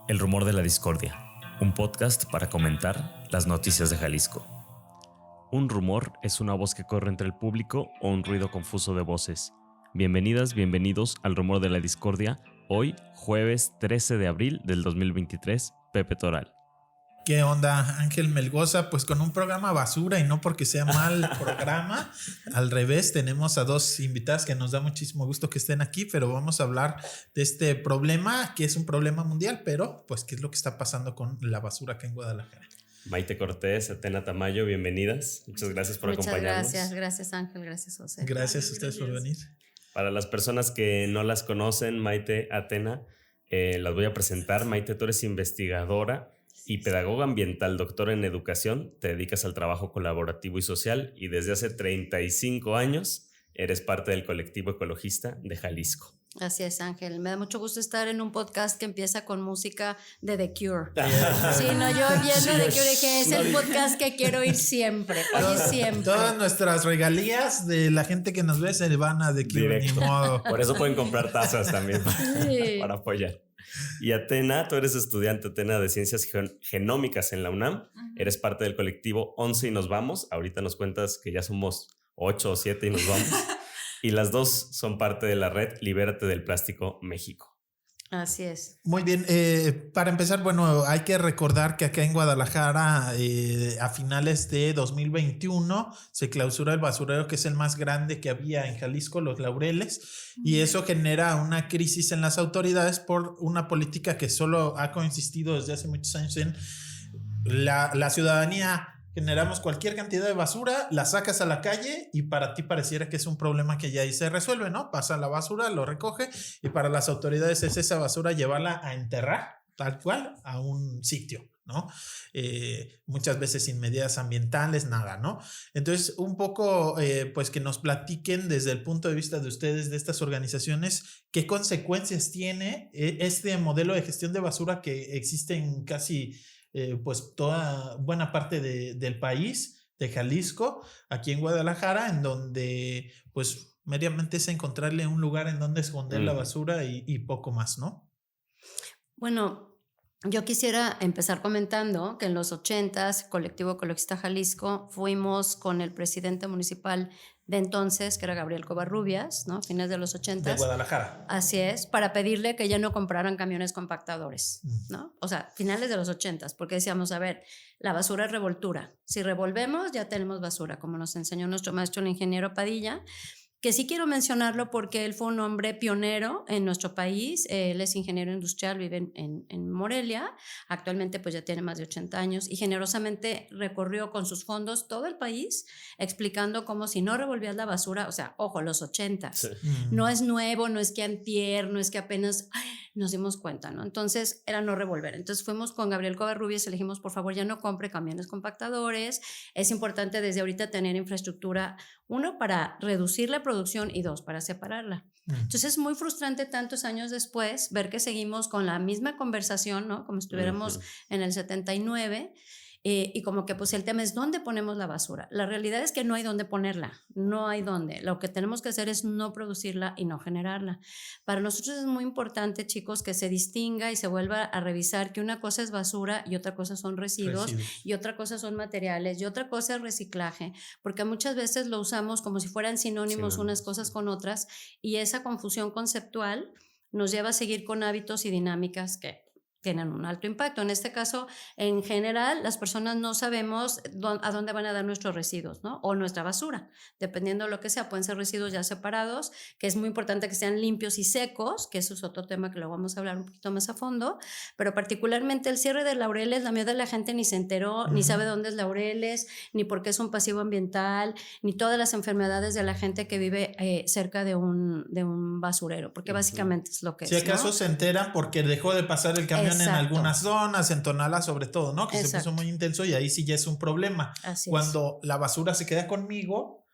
El rumor de la discordia, un podcast para comentar las noticias de Jalisco. Un rumor es una voz que corre entre el público o un ruido confuso de voces. Bienvenidas, bienvenidos al rumor de la discordia, hoy jueves 13 de abril del 2023, Pepe Toral. ¿Qué onda, Ángel Melgoza? Pues con un programa basura y no porque sea mal programa. Al revés, tenemos a dos invitadas que nos da muchísimo gusto que estén aquí, pero vamos a hablar de este problema, que es un problema mundial, pero pues qué es lo que está pasando con la basura acá en Guadalajara. Maite Cortés, Atena Tamayo, bienvenidas. Muchas gracias por acompañarnos. Gracias Ángel, gracias José. Gracias a ustedes por venir. Para las personas que no las conocen, Maite, Atena, las voy a presentar. Maite, tú eres investigadora y pedagoga ambiental, doctora en educación, te dedicas al trabajo colaborativo y social y desde hace 35 años eres parte del colectivo ecologista de Jalisco. Así es, Ángel. Me da mucho gusto estar en un podcast que empieza con música de The Cure. Sí, no, yo viendo The Cure dije, es el podcast que quiero ir siempre, siempre. Todas nuestras regalías de la gente que nos ve se van a The Cure, ni modo. Por eso pueden comprar tazas también para apoyar. Y Atena, tú eres estudiante, Atena, de Ciencias Genómicas en la UNAM. Eres parte del colectivo 11 y nos vamos. Ahorita nos cuentas que ya somos 8 o 7 y nos vamos. Y las dos son parte de la red Libérate del Plástico México. Así es. Muy bien, para empezar, bueno, hay que recordar que acá en Guadalajara a finales de 2021 se clausura el basurero, que es el más grande que había en Jalisco, Los Laureles, y eso genera una crisis en las autoridades por una política que solo ha consistido desde hace muchos años en la ciudadanía. Generamos cualquier cantidad de basura, la sacas a la calle y para ti pareciera que es un problema que ya ahí se resuelve, ¿no? Pasa la basura, lo recoge y para las autoridades es esa basura llevarla a enterrar, tal cual, a un sitio, ¿no? Muchas veces sin medidas ambientales, nada, ¿no? Entonces, un poco, pues que nos platiquen desde el punto de vista de ustedes, de estas organizaciones, qué consecuencias tiene este modelo de gestión de basura que existe en casi... pues toda buena parte del país, de Jalisco, aquí en Guadalajara, en donde pues meramente es encontrarle un lugar en donde esconder la basura y poco más, ¿no? Bueno, yo quisiera empezar comentando que en los 80s, Colectivo Ecologista Jalisco, fuimos con el presidente municipal de entonces, que era Gabriel Covarrubias, ¿no? Fines de los 80s. De Guadalajara. Así es, para pedirle que ya no compraran camiones compactadores, ¿no? O sea, finales de los 80s, porque decíamos, a ver, la basura es revoltura. Si revolvemos, ya tenemos basura, como nos enseñó nuestro maestro, el ingeniero Padilla, que sí quiero mencionarlo porque él fue un hombre pionero en nuestro país. Él es ingeniero industrial, vive en Morelia, actualmente pues ya tiene más de 80 años y generosamente recorrió con sus fondos todo el país explicando cómo si no revolvías la basura, o sea, ojo, los 80s, sí. No es nuevo, no es que antier, no es que apenas nos dimos cuenta, ¿no? Entonces era no revolver. Entonces fuimos con Gabriel Covarrubias y le dijimos, por favor, ya no compre camiones compactadores, es importante desde ahorita tener infraestructura, uno, para reducir la producción y dos, para separarla. Entonces es muy frustrante tantos años después ver que seguimos con la misma conversación, ¿no? Como si estuviéramos en el 79 y como que pues el tema es ¿dónde ponemos la basura? La realidad es que no hay dónde ponerla, no hay dónde. Lo que tenemos que hacer es no producirla y no generarla. Para nosotros es muy importante, chicos, que se distinga y se vuelva a revisar que una cosa es basura y otra cosa son residuos. Y otra cosa son materiales y otra cosa es reciclaje, porque muchas veces lo usamos como si fueran sinónimos unas cosas con otras y esa confusión conceptual nos lleva a seguir con hábitos y dinámicas que tienen un alto impacto. En este caso, en general, las personas no sabemos a dónde van a dar nuestros residuos, ¿no? O nuestra basura, dependiendo de lo que sea. Pueden ser residuos ya separados, que es muy importante que sean limpios y secos, que eso es otro tema que lo vamos a hablar un poquito más a fondo, pero particularmente el cierre de Laureles, la mayoría de la gente ni se enteró, ni sabe dónde es Laureles, ni por qué es un pasivo ambiental, ni todas las enfermedades de la gente que vive cerca de un basurero, porque básicamente es lo que si es. Si acaso, ¿no? Se enteran porque dejó de pasar el camión. Exacto. En algunas zonas, en Tonalá sobre todo, ¿no? Que Exacto. Se puso muy intenso y ahí sí ya es un problema. Así Cuando la basura se queda conmigo,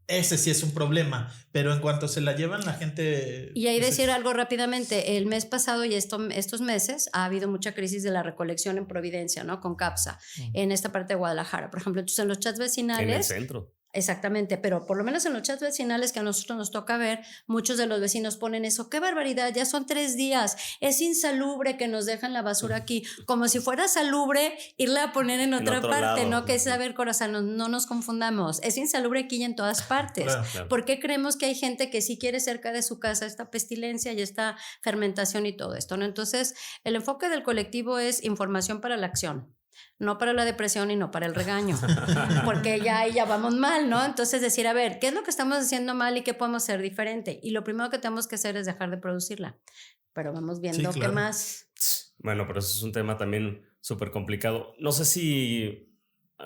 ese sí es un problema, pero en cuanto se la llevan la gente... Y ahí decir algo rápidamente, el mes pasado y estos meses ha habido mucha crisis de la recolección en Providencia, ¿no? Con CAPSA, en esta parte de Guadalajara, por ejemplo. Entonces en los chats vecinales... En el centro. Exactamente, pero por lo menos en los chats vecinales que a nosotros nos toca ver, muchos de los vecinos ponen eso, qué barbaridad, ya son 3 días, es insalubre que nos dejan la basura aquí, como si fuera salubre irla a poner en otra parte, lado. ¿No? Que es, a ver, corazón, no nos confundamos, es insalubre aquí y en todas partes. Claro. ¿Por qué creemos que hay gente que sí quiere cerca de su casa esta pestilencia y esta fermentación y todo esto, ¿no? Entonces, el enfoque del colectivo es información para la acción. No para la depresión y no para el regaño, porque ya vamos mal, ¿no? Entonces decir, a ver, ¿qué es lo que estamos haciendo mal y qué podemos hacer diferente? Y lo primero que tenemos que hacer es dejar de producirla, pero vamos viendo qué más. Bueno, pero eso es un tema también súper complicado. No sé si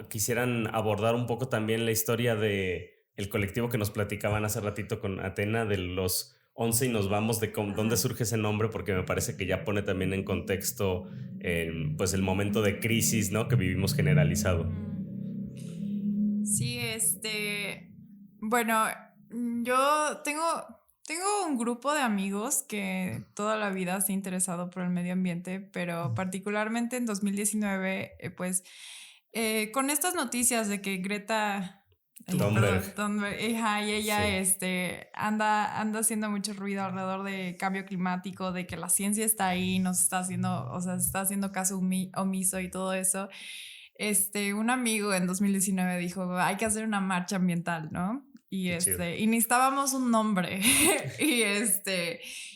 quisieran abordar un poco también la historia de el colectivo que nos platicaban hace ratito con Atena, de los 11 y nos vamos, de dónde surge ese nombre, porque me parece que ya pone también en contexto pues el momento de crisis, ¿no? Que vivimos generalizado. Sí, bueno, yo tengo un grupo de amigos que toda la vida se ha interesado por el medio ambiente, pero particularmente en 2019, pues con estas noticias de que Greta Thunberg, y ella sí. anda haciendo mucho ruido alrededor de cambio climático, de que la ciencia está ahí, nos está haciendo, o sea, se está haciendo caso omiso y todo eso. Un amigo en 2019 dijo, hay que hacer una marcha ambiental, ¿no? Y y necesitábamos un nombre y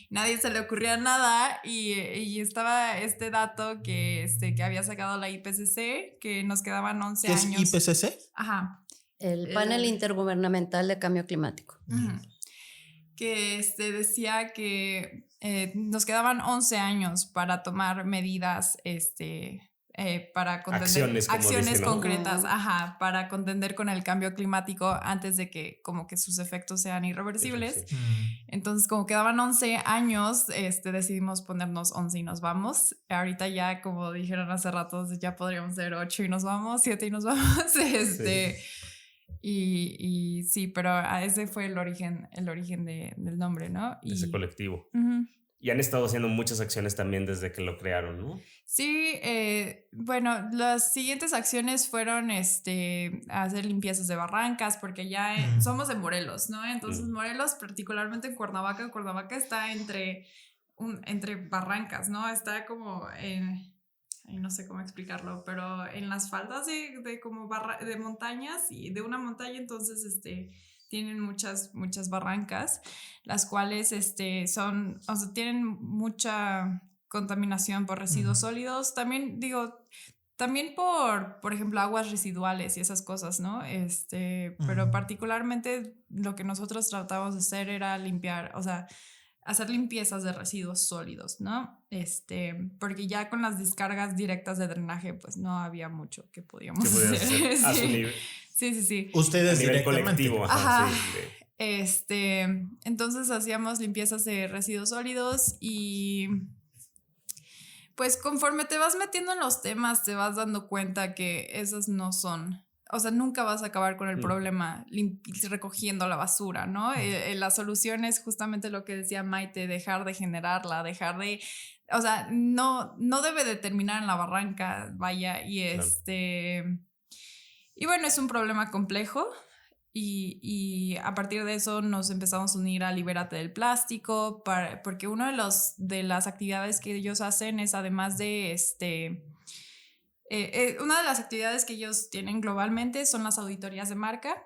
nadie se le ocurría nada y estaba este dato que había sacado la IPCC, que nos quedaban 11 ¿Qué años. ¿Es IPCC? Ajá. El Panel Intergubernamental de Cambio Climático. Que decía que nos quedaban 11 años para tomar medidas para contender acciones concretas, para contender con el cambio climático antes de que como que sus efectos sean irreversibles. Sí. Entonces, como quedaban 11 años, decidimos ponernos 11 y nos vamos. Ahorita ya, como dijeron hace rato, ya podríamos ser 8 y nos vamos, 7 y nos vamos. Sí. Y sí, pero ese fue el origen del nombre, ¿no? Ese colectivo. Y han estado haciendo muchas acciones también desde que lo crearon, ¿no? Sí, bueno, las siguientes acciones fueron hacer limpiezas de barrancas, porque ya somos de Morelos, ¿no? Entonces Morelos, particularmente en Cuernavaca está entre barrancas, ¿no? Está como no sé cómo explicarlo, pero en las faldas de como de montañas y de una montaña, entonces tienen muchas barrancas, las cuales tienen mucha contaminación por residuos sólidos, también por ejemplo aguas residuales y esas cosas, ¿no? Pero particularmente lo que nosotros tratábamos de hacer era limpiar, o sea, hacer limpiezas de residuos sólidos, ¿no? Porque ya con las descargas directas de drenaje, pues no había mucho que podíamos hacer. Sí. A su nivel. Sí. Ustedes a nivel colectivo. Entonces hacíamos limpiezas de residuos sólidos y pues conforme te vas metiendo en los temas te vas dando cuenta que esas no son... O sea, nunca vas a acabar con el problema recogiendo la basura, ¿no? La solución es justamente lo que decía Maite, dejar de generarla, o sea, no debe de terminar en la barranca, vaya, y y bueno, es un problema complejo y a partir de eso nos empezamos a unir a Libérate del Plástico, porque una de las actividades que ellos hacen es además de una de las actividades que ellos tienen globalmente son las auditorías de marca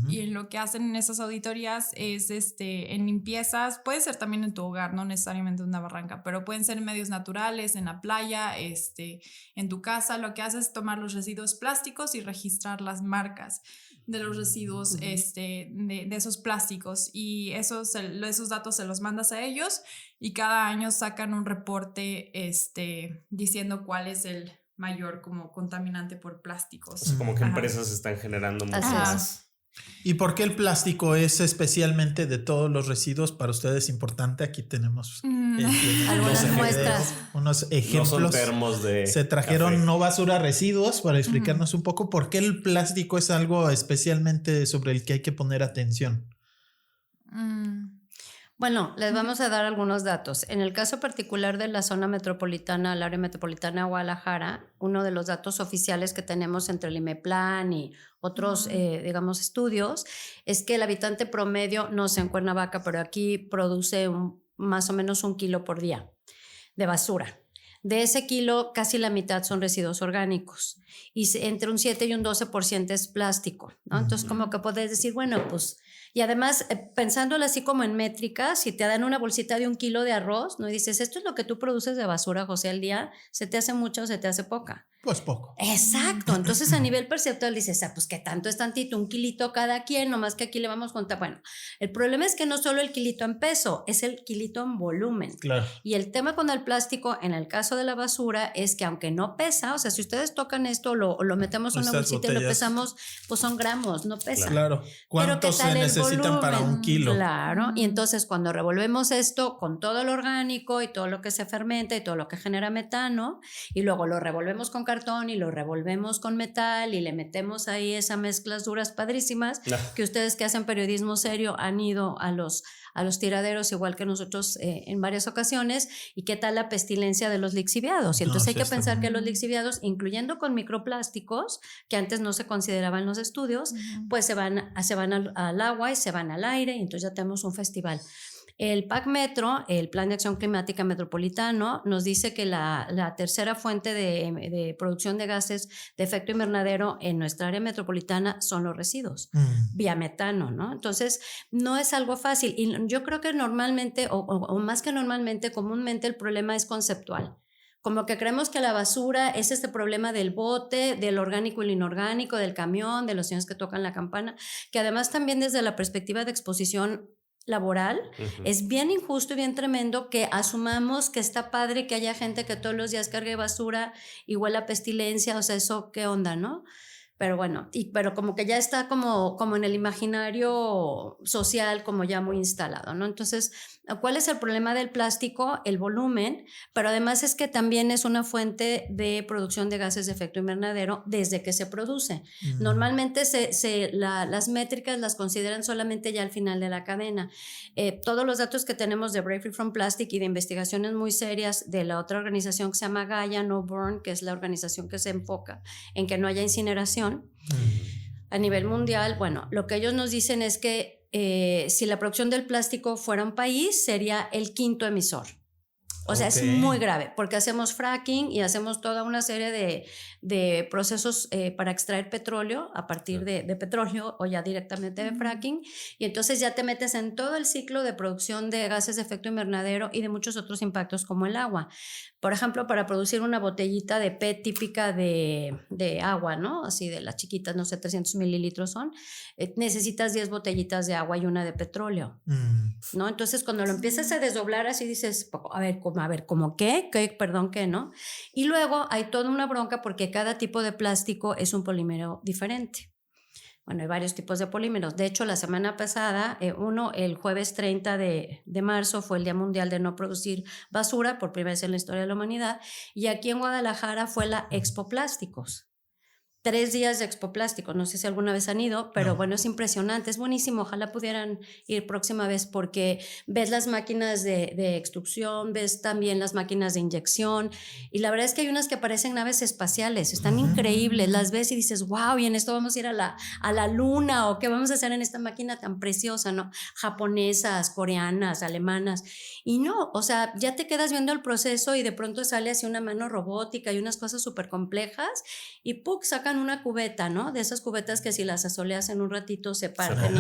y lo que hacen en esas auditorías es en limpiezas, puede ser también en tu hogar, no necesariamente en una barranca, pero pueden ser en medios naturales, en la playa, en tu casa. Lo que hace es tomar los residuos plásticos y registrar las marcas de los residuos de esos plásticos y esos datos se los mandas a ellos y cada año sacan un reporte diciendo cuál es el mayor como contaminante por plásticos. O sea, como que empresas están generando mucho más. ¿Y por qué el plástico es especialmente de todos los residuos para ustedes importante? Aquí tenemos algunas muestras, unos ejemplos. No son termos de se trajeron café. No basura residuos para explicarnos un poco por qué el plástico es algo especialmente sobre el que hay que poner atención. Bueno, les vamos a dar algunos datos. En el caso particular de la zona metropolitana, el área metropolitana de Guadalajara, uno de los datos oficiales que tenemos entre el IMEPLAN y otros, digamos, estudios, es que el habitante promedio, no sé en Cuernavaca, pero aquí produce más o menos 1 kilo por día de basura. De ese kilo, casi la mitad son residuos orgánicos y entre un 7 y un 12% es plástico, ¿no? Entonces, como que puedes decir, bueno, pues, y además, pensándolo así como en métricas, si te dan una bolsita de 1 kilo de arroz, ¿no? Y dices, esto es lo que tú produces de basura, José, al día, ¿se te hace mucha o se te hace poca? Pues poco. Exacto. Entonces, a nivel perceptual dices, pues que tanto es tantito, 1 kilito cada quien, nomás que aquí le vamos a contar. Bueno, el problema es que no solo el kilito en peso, es el kilito en volumen. Claro. Y el tema con el plástico, en el caso de la basura, es que aunque no pesa, o sea, si ustedes tocan esto, lo metemos en una bolsita y lo pesamos, pues son gramos, no pesa. Claro. ¿Cuántos se necesitan para 1 kilo? Claro. Y entonces, cuando revolvemos esto con todo lo orgánico y todo lo que se fermenta y todo lo que genera metano, y luego lo revolvemos con cartón y lo revolvemos con metal y le metemos ahí esas mezclas duras padrísimas que ustedes que hacen periodismo serio han ido a los tiraderos igual que nosotros en varias ocasiones. ¿Y qué tal la pestilencia de los lixiviados? Y entonces hay que pensar que los lixiviados, incluyendo con microplásticos que antes no se consideraban en los estudios, pues se van al agua y se van al aire y entonces ya tenemos un festival. El PAC Metro, el Plan de Acción Climática Metropolitano, nos dice que la tercera fuente de producción de gases de efecto invernadero en nuestra área metropolitana son los residuos, vía metano, ¿no? Entonces, no es algo fácil. Y yo creo que normalmente, o más que normalmente, comúnmente el problema es conceptual. Como que creemos que la basura es este problema del bote, del orgánico y el inorgánico, del camión, de los señores que tocan la campana, que además también desde la perspectiva de exposición laboral, es bien injusto y bien tremendo que asumamos que está padre que haya gente que todos los días cargue basura y huela a pestilencia, o sea, eso qué onda, ¿no? Pero bueno, pero como que ya está como en el imaginario social como ya muy instalado, ¿no? Entonces, ¿cuál es el problema del plástico? El volumen, pero además es que también es una fuente de producción de gases de efecto invernadero desde que se produce. Normalmente las métricas las consideran solamente ya al final de la cadena. Todos los datos que tenemos de Break Free from Plastic y de investigaciones muy serias de la otra organización que se llama Gaia No Burn, que es la organización que se enfoca en que no haya incineración, a nivel mundial, bueno, lo que ellos nos dicen es que si la producción del plástico fuera un país, sería el 5º emisor. O sea, es muy grave porque hacemos fracking y hacemos toda una serie de procesos para extraer petróleo a partir de petróleo o ya directamente de fracking, y entonces ya te metes en todo el ciclo de producción de gases de efecto invernadero y de muchos otros impactos como el agua. Por ejemplo, para producir una botellita de PET típica de agua, ¿no? Así de las chiquitas, no sé, 300 mililitros son, necesitas 10 botellitas de agua y una de petróleo, ¿no? Entonces, cuando lo empiezas a desdoblar así dices, a ver, ¿cómo qué? Perdón, ¿qué, no? Y luego hay toda una bronca porque cada tipo de plástico es un polímero diferente. Bueno, hay varios tipos de polímeros. De hecho, la semana pasada, el jueves 30 de marzo, fue el Día Mundial de No Producir Basura, por primera vez en la historia de la humanidad, y aquí en Guadalajara fue la Expo Plásticos. 3 días de Expo Plástico, no sé si alguna vez han ido, pero bueno, es impresionante, es buenísimo, ojalá pudieran ir próxima vez porque ves las máquinas de extrusión, ves también las máquinas de inyección y la verdad es que hay unas que parecen naves espaciales, están increíbles, las ves y dices, wow, y en esto vamos a ir a la luna o qué vamos a hacer en esta máquina tan preciosa, ¿no? Japonesas, coreanas, alemanas, y no, o sea, ya te quedas viendo el proceso y de pronto sale así una mano robótica y unas cosas súper complejas y ¡puc! Sacan una cubeta, ¿no? De esas cubetas que si las asoleas en un ratito se parten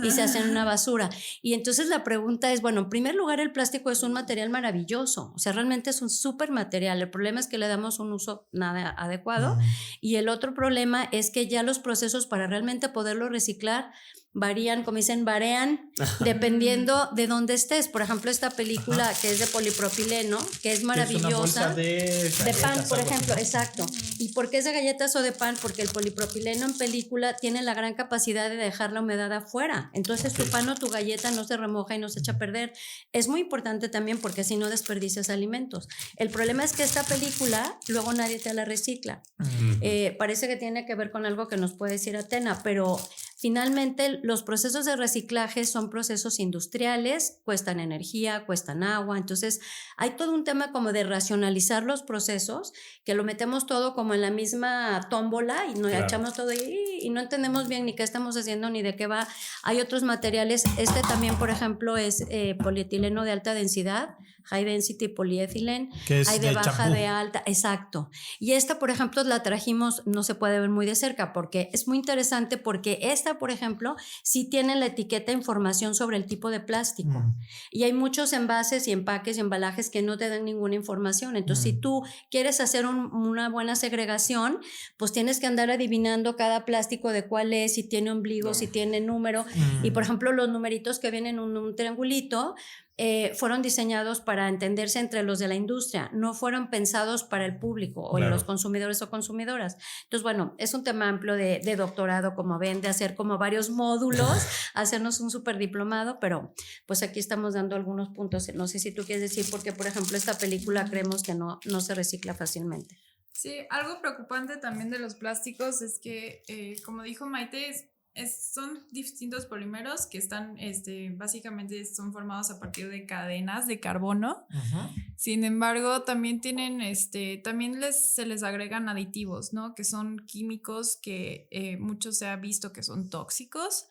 y se hacen una basura. Y entonces la pregunta es, bueno, en primer lugar el plástico es un material maravilloso, o sea, realmente es un súper material. El problema es que le damos un uso nada adecuado y el otro problema es que ya los procesos para realmente poderlo reciclar varían, como dicen, dependiendo de dónde estés. Por ejemplo, esta película que es de polipropileno, que es maravillosa. Es una bolsa de pan, por ejemplo, exacto. ¿Y por qué es de galletas o de pan? Porque el polipropileno en película tiene la gran capacidad de dejar la humedad afuera. Entonces tu pan o tu galleta no se remoja y no se echa a perder. Es muy importante también porque así no desperdicias alimentos. El problema es que esta película luego nadie te la recicla. Parece que tiene que ver con algo que nos puede decir Atena, pero finalmente los procesos de reciclaje son procesos industriales, cuestan energía, cuestan agua, entonces hay todo un tema como de racionalizar los procesos, que lo metemos todo como en la misma tómbola y nos echamos todo y no entendemos bien ni qué estamos haciendo ni de qué va. Hay otros materiales, también por ejemplo es polietileno de alta densidad, high density polyethylene, que es hay de baja, champú. de alta, exacto. Y por ejemplo, la trajimos, no se puede ver muy de cerca porque es muy interesante porque por ejemplo, sí tiene la etiqueta información sobre el tipo de plástico. Y hay muchos envases y empaques y embalajes que no te dan ninguna información. Entonces, si tú quieres hacer una buena segregación, pues tienes que andar adivinando cada plástico de cuál es, si tiene ombligo, si tiene número. Y por ejemplo, los numeritos que vienen en un triangulito, fueron diseñados para entenderse entre los de la industria, no fueron pensados para el público o los consumidores o consumidoras. Entonces, bueno, es un tema amplio de doctorado, como ven, de hacer como varios módulos, hacernos un súper diplomado, pero pues aquí estamos dando algunos puntos. No sé si tú quieres decir, porque por ejemplo esta película creemos que no se recicla fácilmente. Sí, algo preocupante también de los plásticos es que, como dijo Maite, son distintos polímeros que están, básicamente son formados a partir de cadenas de carbono. Sin embargo, también tienen, también se les agregan aditivos, ¿no? Que son químicos que muchos se ha visto que son tóxicos.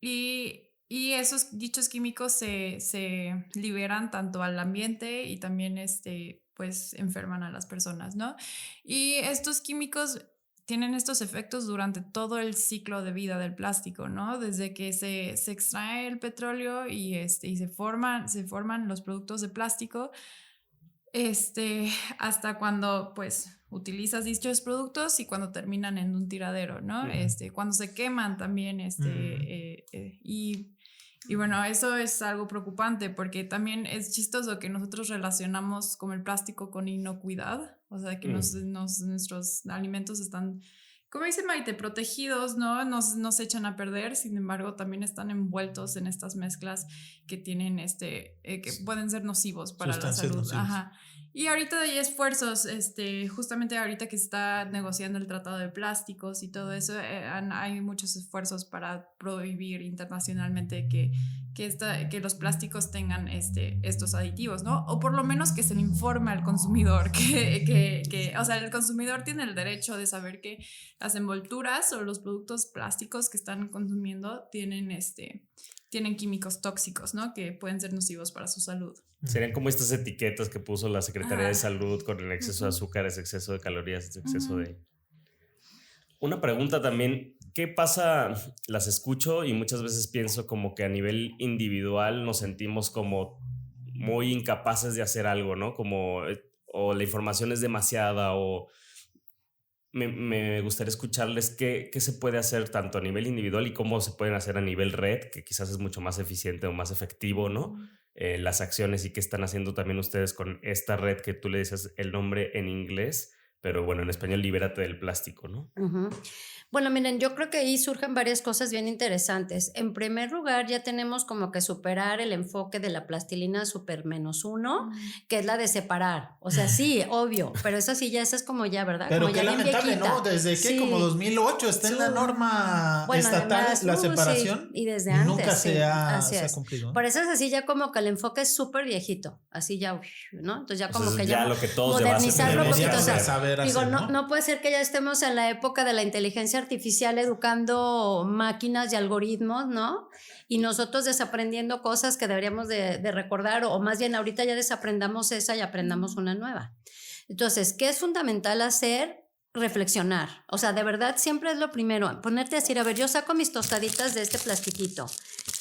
Y esos dichos químicos se liberan tanto al ambiente y también, pues, enferman a las personas, ¿no? Y estos químicos tienen estos efectos durante todo el ciclo de vida del plástico, ¿no? Desde que se extrae el petróleo y se forman los productos de plástico, hasta cuando pues utilizas dichos productos y cuando terminan en un tiradero, ¿no? Cuando se queman también, y bueno, eso es algo preocupante porque también es chistoso que nosotros relacionamos como el plástico con inocuidad, o sea, que nuestros alimentos están, como dice Maite, protegidos, ¿no? No se echan a perder, sin embargo, también están envueltos en estas mezclas que tienen, que pueden ser nocivos para la salud. Nocivos. Ajá. Y ahorita hay esfuerzos, justamente ahorita que se está negociando el tratado de plásticos y todo eso, hay muchos esfuerzos para prohibir internacionalmente que los plásticos tengan estos aditivos, ¿no? O por lo menos que se le informe al consumidor o sea, el consumidor tiene el derecho de saber que las envolturas o los productos plásticos que están consumiendo tienen químicos tóxicos, ¿no? Que pueden ser nocivos para su salud. Serían como estas etiquetas que puso la Secretaría de Salud con el exceso de azúcares, exceso de calorías, exceso de... Una pregunta también, ¿qué pasa? Las escucho y muchas veces pienso como que a nivel individual nos sentimos como muy incapaces de hacer algo, ¿no? Como, o la información es demasiada, o me gustaría escucharles qué se puede hacer tanto a nivel individual y cómo se pueden hacer a nivel red, que quizás es mucho más eficiente o más efectivo, ¿no? Las acciones y qué están haciendo también ustedes con esta red que tú le dices el nombre en inglés, pero bueno, en español, Libérate del Plástico, ¿no? Bueno, miren, yo creo que ahí surgen varias cosas bien interesantes. En primer lugar, ya tenemos como que superar el enfoque de la plastilina super -1, que es la de separar. O sea, sí, obvio, pero esa es como ya, ¿verdad? Pero como qué ya lamentable, ¿no? Desde que como 2008 está en la norma estatal, además, la separación. Sí, y desde antes. Nunca se ha cumplido. Por eso es así, ya como que el enfoque es súper viejito, así ya, ¿no? Entonces ya como que ya lo que todos modernizarlo un poquito. O sea, digo, no puede ser que ya estemos en la época de la inteligencia artificial educando máquinas y algoritmos, ¿no? Y nosotros desaprendiendo cosas que deberíamos de recordar, o más bien ahorita ya desaprendamos esa y aprendamos una nueva. Entonces, ¿qué es fundamental hacer? Reflexionar. O sea, de verdad siempre es lo primero, ponerte a decir, a ver, yo saco mis tostaditas de este plastiquito.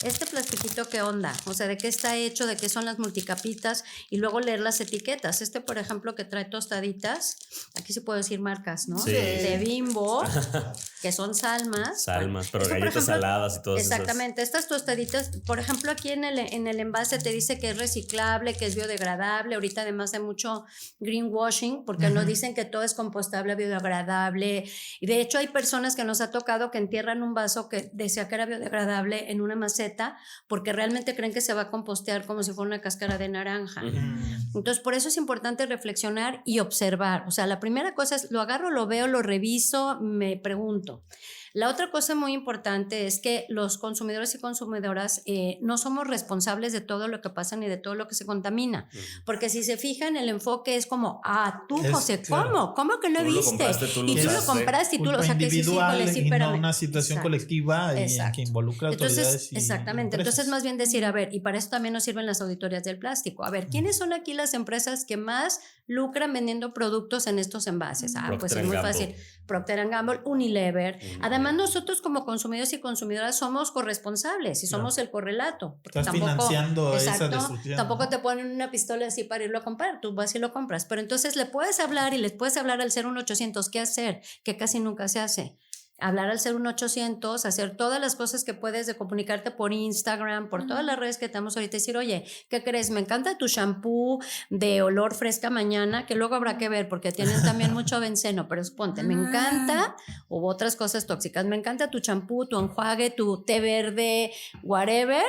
¿Este plastiquito qué onda? O sea, ¿de qué está hecho? ¿De qué son las multicapitas? Y luego leer las etiquetas. Por ejemplo, que trae tostaditas, aquí sí puedo decir marcas, ¿no? Sí. De Bimbo, que son salmas. Salmas, pero galletas saladas y todo eso. Exactamente. Estas tostaditas, por ejemplo, aquí en el envase te dice que es reciclable, que es biodegradable. Ahorita además hay mucho greenwashing, porque nos dicen que todo es compostable, biodegradable. Y de hecho hay personas que nos ha tocado que entierran un vaso que decía que era biodegradable en una maceta porque realmente creen que se va a compostear como si fuera una cáscara de naranja. Entonces, por eso es importante reflexionar y observar. O sea, la primera cosa es, lo agarro, lo veo, lo reviso, me pregunto. La otra cosa muy importante es que los consumidores y consumidoras no somos responsables de todo lo que pasa ni de todo lo que se contamina, porque si se fijan el enfoque es como, tú José, claro. ¿cómo que no Tú viste? y tú lo compraste y tú lo, o sea, que individual sí, y no una situación colectiva y en que involucra autoridades y exactamente, empresas. entonces más bien decir, a ver, y para eso también nos sirven las auditorías del plástico, a ver, ¿quiénes son aquí las empresas que más lucran vendiendo productos en estos envases? Pues es muy fácil, Procter & Gamble, Unilever. Además nosotros como consumidores y consumidoras somos corresponsables y somos el correlato. Estás financiando esa destrucción. Tampoco te ponen una pistola así para irlo a comprar, tú vas y lo compras, pero entonces le puedes hablar y les puedes hablar al 01800, ¿qué hacer? Que casi nunca se hace. Hablar al 01800, hacer todas las cosas que puedes de comunicarte por Instagram, por todas las redes que tenemos ahorita, decir, oye, ¿qué crees? Me encanta tu shampoo de olor fresca mañana, que luego habrá que ver porque tienen también mucho benceno, pero ponte, me encanta, hubo otras cosas tóxicas, me encanta tu shampoo, tu enjuague, tu té verde, whatever,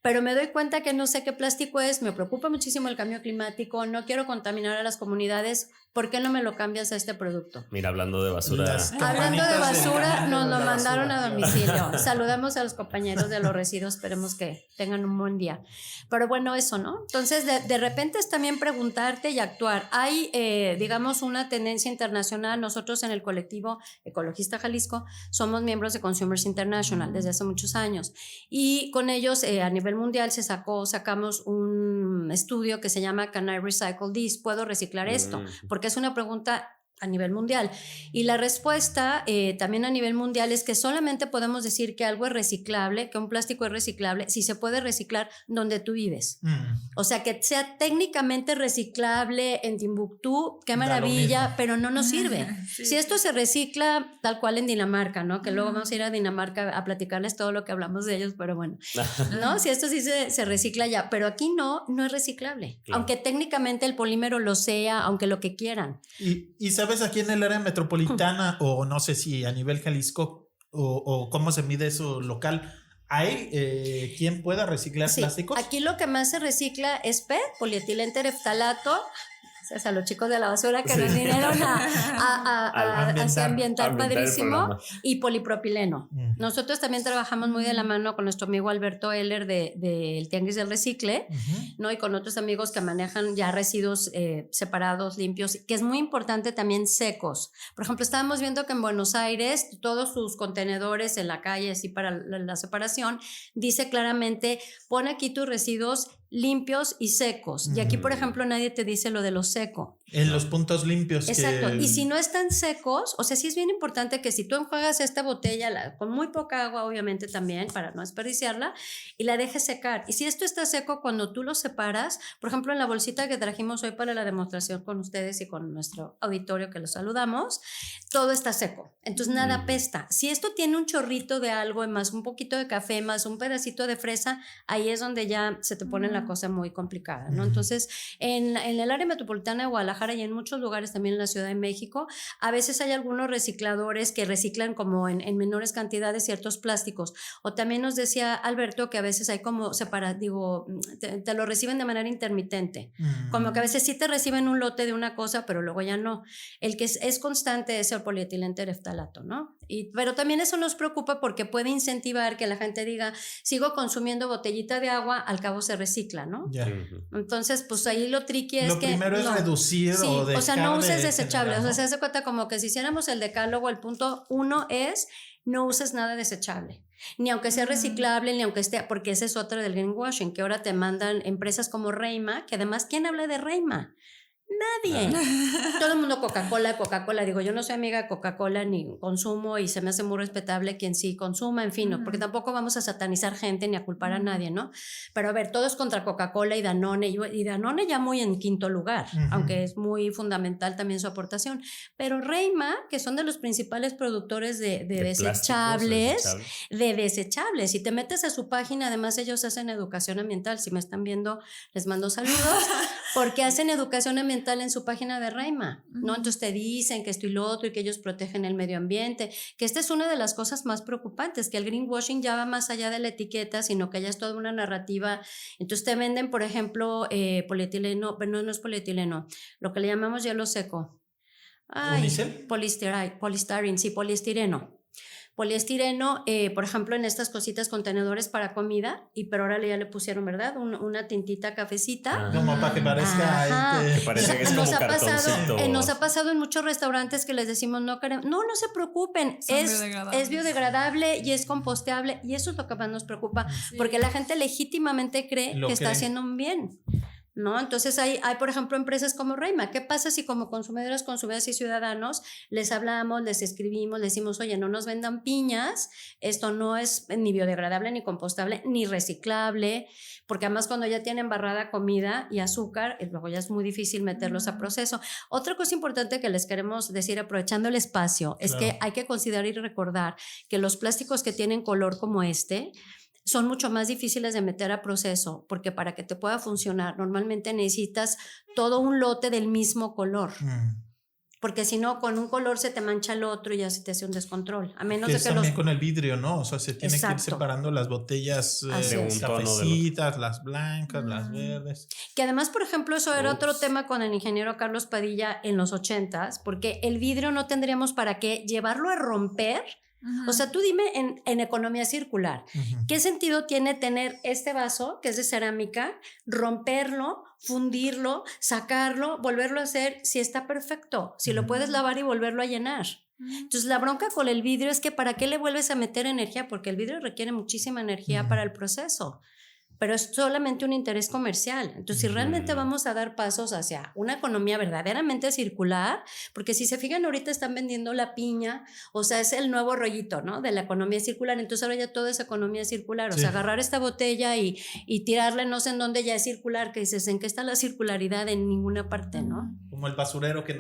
pero me doy cuenta que no sé qué plástico es, me preocupa muchísimo el cambio climático, no quiero contaminar a las comunidades, ¿por qué no me lo cambias a este producto? Mira, hablando de basura. Hablando de basura, nos lo mandaron a domicilio. Saludamos a los compañeros de los residuos, esperemos que tengan un buen día. Pero bueno, eso, ¿no? Entonces, de repente es también preguntarte y actuar. Hay, digamos, una tendencia internacional. Nosotros en el colectivo Ecologista Jalisco somos miembros de Consumers International desde hace muchos años. Y con ellos, a nivel mundial, sacamos un estudio que se llama Can I Recycle This? ¿Puedo reciclar esto? Porque es una pregunta a nivel mundial. Y la respuesta también a nivel mundial es que solamente podemos decir que algo es reciclable, que un plástico es reciclable, si se puede reciclar donde tú vives. O sea, que sea técnicamente reciclable en Timbuktu, qué maravilla, pero no nos sirve. Sí. Si esto se recicla tal cual en Dinamarca, ¿no? Que luego vamos a ir a Dinamarca a platicarles todo lo que hablamos de ellos, pero bueno, ¿no? Si esto sí se recicla ya, pero aquí no es reciclable. Claro. Aunque técnicamente el polímero lo sea, aunque lo que quieran. Y sabes, aquí en el área metropolitana o no sé si a nivel Jalisco o cómo se mide eso local, ¿hay quien pueda reciclar plásticos? Aquí lo que más se recicla es PET, polietileno tereftalato. A los chicos de la basura que nos vinieron a ambientar padrísimo, y polipropileno. Nosotros también trabajamos muy de la mano con nuestro amigo Alberto Heller del Tianguis del Recicle, ¿no? Y con otros amigos que manejan ya residuos separados, limpios, que es muy importante también secos. Por ejemplo, estábamos viendo que en Buenos Aires todos sus contenedores en la calle, así para la separación, dice claramente, pon aquí tus residuos limpios y secos. Y aquí, por ejemplo, nadie te dice lo de lo seco. En los puntos limpios. Exacto. Y si no están secos, o sea, sí es bien importante que si tú enjuagas esta botella con muy poca agua, obviamente también, para no desperdiciarla, y la dejes secar. Y si esto está seco, cuando tú lo separas, por ejemplo, en la bolsita que trajimos hoy para la demostración con ustedes y con nuestro auditorio que los saludamos, todo está seco. Entonces nada apesta. Si esto tiene un chorrito de algo, más un poquito de café, más un pedacito de fresa, ahí es donde ya se te pone la cosa muy complicada, ¿no? Entonces, en el área metropolitana de Guadalajara y en muchos lugares también en la Ciudad de México, a veces hay algunos recicladores que reciclan como en menores cantidades ciertos plásticos. O también nos decía Alberto que a veces hay como te lo reciben de manera intermitente. Como que a veces sí te reciben un lote de una cosa, pero luego ya no. El que es constante es el polietileno tereftalato, ¿no? Pero también eso nos preocupa porque puede incentivar que la gente diga, sigo consumiendo botellita de agua, al cabo se recicla, ¿no? Entonces, pues ahí lo tricky es que... Lo primero es reducir o dejar. O sea, no uses desechables. O sea, se hace cuenta como que si hiciéramos el decálogo, el punto 1 es no uses nada desechable. Ni aunque sea reciclable, ni aunque esté... Porque ese es otro del greenwashing, que ahora te mandan empresas como Reima, que además, ¿quién habla de Reima? Nadie. Todo el mundo Coca-Cola. Digo, yo no soy amiga de Coca-Cola ni consumo y se me hace muy respetable quien sí consuma, en fin, ¿no? Porque tampoco vamos a satanizar gente ni a culpar a nadie, ¿no? Pero a ver, todos contra Coca-Cola y Danone, y Danone ya muy en quinto lugar, aunque es muy fundamental también su aportación. Pero Reima, que son de los principales productores de desechables, si te metes a su página, además ellos hacen educación ambiental, si me están viendo, les mando saludos, porque hacen educación ambiental en su página de Reima, ¿no? Entonces te dicen que esto y lo otro y que ellos protegen el medio ambiente, que esta es una de las cosas más preocupantes, que el greenwashing ya va más allá de la etiqueta, sino que ya es toda una narrativa. Entonces te venden, por ejemplo, polietileno, pero no es polietileno, lo que le llamamos hielo seco. ¿Unicel? Poliestireno. poliestireno, por ejemplo, en estas cositas contenedores para comida, pero ahora ya le pusieron, ¿verdad? Una tintita cafecita. Como para que parezca que parece que es como cartoncito. Nos ha pasado en muchos restaurantes que les decimos no se preocupen, es biodegradable y es composteable, y eso es lo que más nos preocupa, porque la gente legítimamente cree que está haciendo un bien, ¿no? Entonces hay, por ejemplo, empresas como Reima. ¿Qué pasa si como consumidoras y ciudadanos les hablamos, les escribimos, les decimos, oye, no nos vendan piñas, esto no es ni biodegradable, ni compostable, ni reciclable, porque además cuando ya tienen barrada comida y azúcar, luego ya es muy difícil meterlos a proceso. Otra cosa importante que les queremos decir, aprovechando el espacio, es que hay que considerar y recordar que los plásticos que tienen color como son mucho más difíciles de meter a proceso, porque para que te pueda funcionar normalmente necesitas todo un lote del mismo color, porque si no, con un color se te mancha el otro y ya se te hace un descontrol, a menos que de es que también con el vidrio, ¿no? O sea, se tiene que ir Exacto. separando las botellas cafecitas, las blancas, las verdes. Que además, por ejemplo, eso era otro tema con el ingeniero Carlos Padilla en los 80s, porque el vidrio no tendríamos para qué llevarlo a romper. O sea, tú dime en economía circular, ¿qué sentido tiene tener este vaso que es de cerámica, romperlo, fundirlo, sacarlo, volverlo a hacer si está perfecto, si lo puedes lavar y volverlo a llenar? Entonces la bronca con el vidrio es que ¿para qué le vuelves a meter energía? Porque el vidrio requiere muchísima energía para el proceso, pero es solamente un interés comercial. Entonces, si realmente vamos a dar pasos hacia una economía verdaderamente circular, porque si se fijan, ahorita están vendiendo la piña, o sea, es el nuevo rollito, ¿no? De la economía circular. Entonces, ahora ya todo es economía circular. O sea, agarrar esta botella y tirarla no sé en dónde ya es circular, que dices, ¿en qué está la circularidad? En ninguna parte, ¿no? Como el basurero que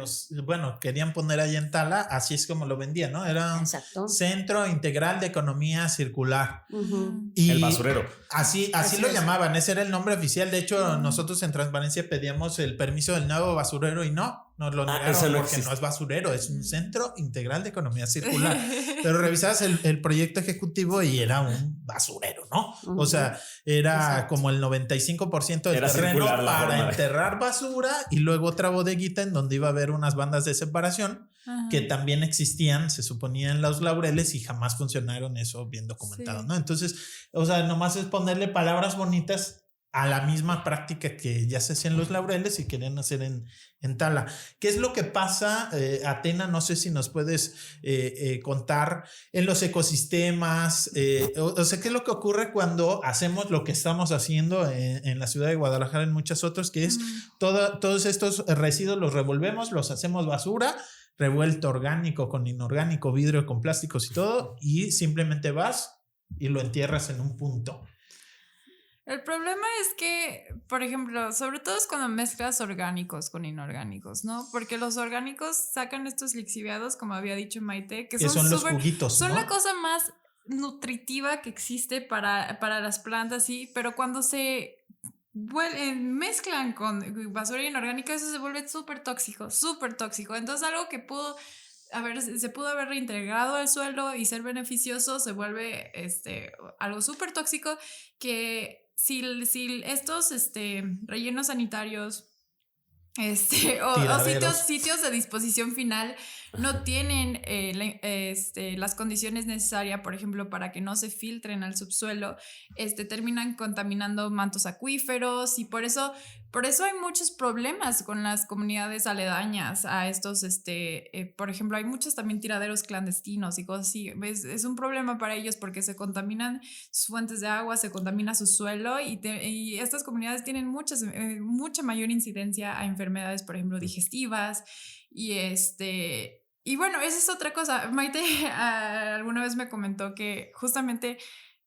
querían poner allá en Tala, así es como lo vendían, ¿no? Era un centro integral de economía circular. Y el basurero. Así lo llamaban, ese era el nombre oficial. De hecho, nosotros en Transparencia pedíamos el permiso del nuevo basurero y nos lo negaron porque no es basurero, es un centro integral de economía circular. Pero revisabas el proyecto ejecutivo y era un basurero, ¿no? O sea, era como el 95% del terreno para enterrar basura y luego otra bodeguita en donde iba a haber unas bandas de separación que también existían, se suponía en Los Laureles, y jamás funcionaron, eso bien documentado, ¿no? Entonces, o sea, nomás es ponerle palabras bonitas a la misma práctica que ya se hacía en Los Laureles y querían hacer en Tala. ¿Qué es lo que pasa, Atena? No sé si nos puedes contar en los ecosistemas, o sea, ¿qué es lo que ocurre cuando hacemos lo que estamos haciendo en la ciudad de Guadalajara, en muchas otras, que es todos estos residuos los revolvemos, los hacemos basura, revuelto orgánico con inorgánico, vidrio con plásticos y todo, y simplemente vas y lo entierras en un punto? El problema es que, por ejemplo, sobre todo es cuando mezclas orgánicos con inorgánicos, ¿no? Porque los orgánicos sacan estos lixiviados, como había dicho Maite, que son los juguitos, son ¿no? la cosa más nutritiva que existe para las plantas, sí, pero cuando se mezclan con basura inorgánica, eso se vuelve súper tóxico. Entonces, algo que se pudo haber reintegrado al suelo y ser beneficioso, se vuelve algo súper tóxico que si estos rellenos sanitarios o sitios de disposición final no tienen las condiciones necesarias, por ejemplo, para que no se filtren al subsuelo, terminan contaminando mantos acuíferos, y por eso hay muchos problemas con las comunidades aledañas a estos, por ejemplo, hay muchos también tiraderos clandestinos y cosas así. Es un problema para ellos porque se contaminan sus fuentes de agua, se contamina su suelo, y estas comunidades tienen mucha mayor incidencia a enfermedades, por ejemplo, digestivas, y bueno, esa es otra cosa. Maite alguna vez me comentó que justamente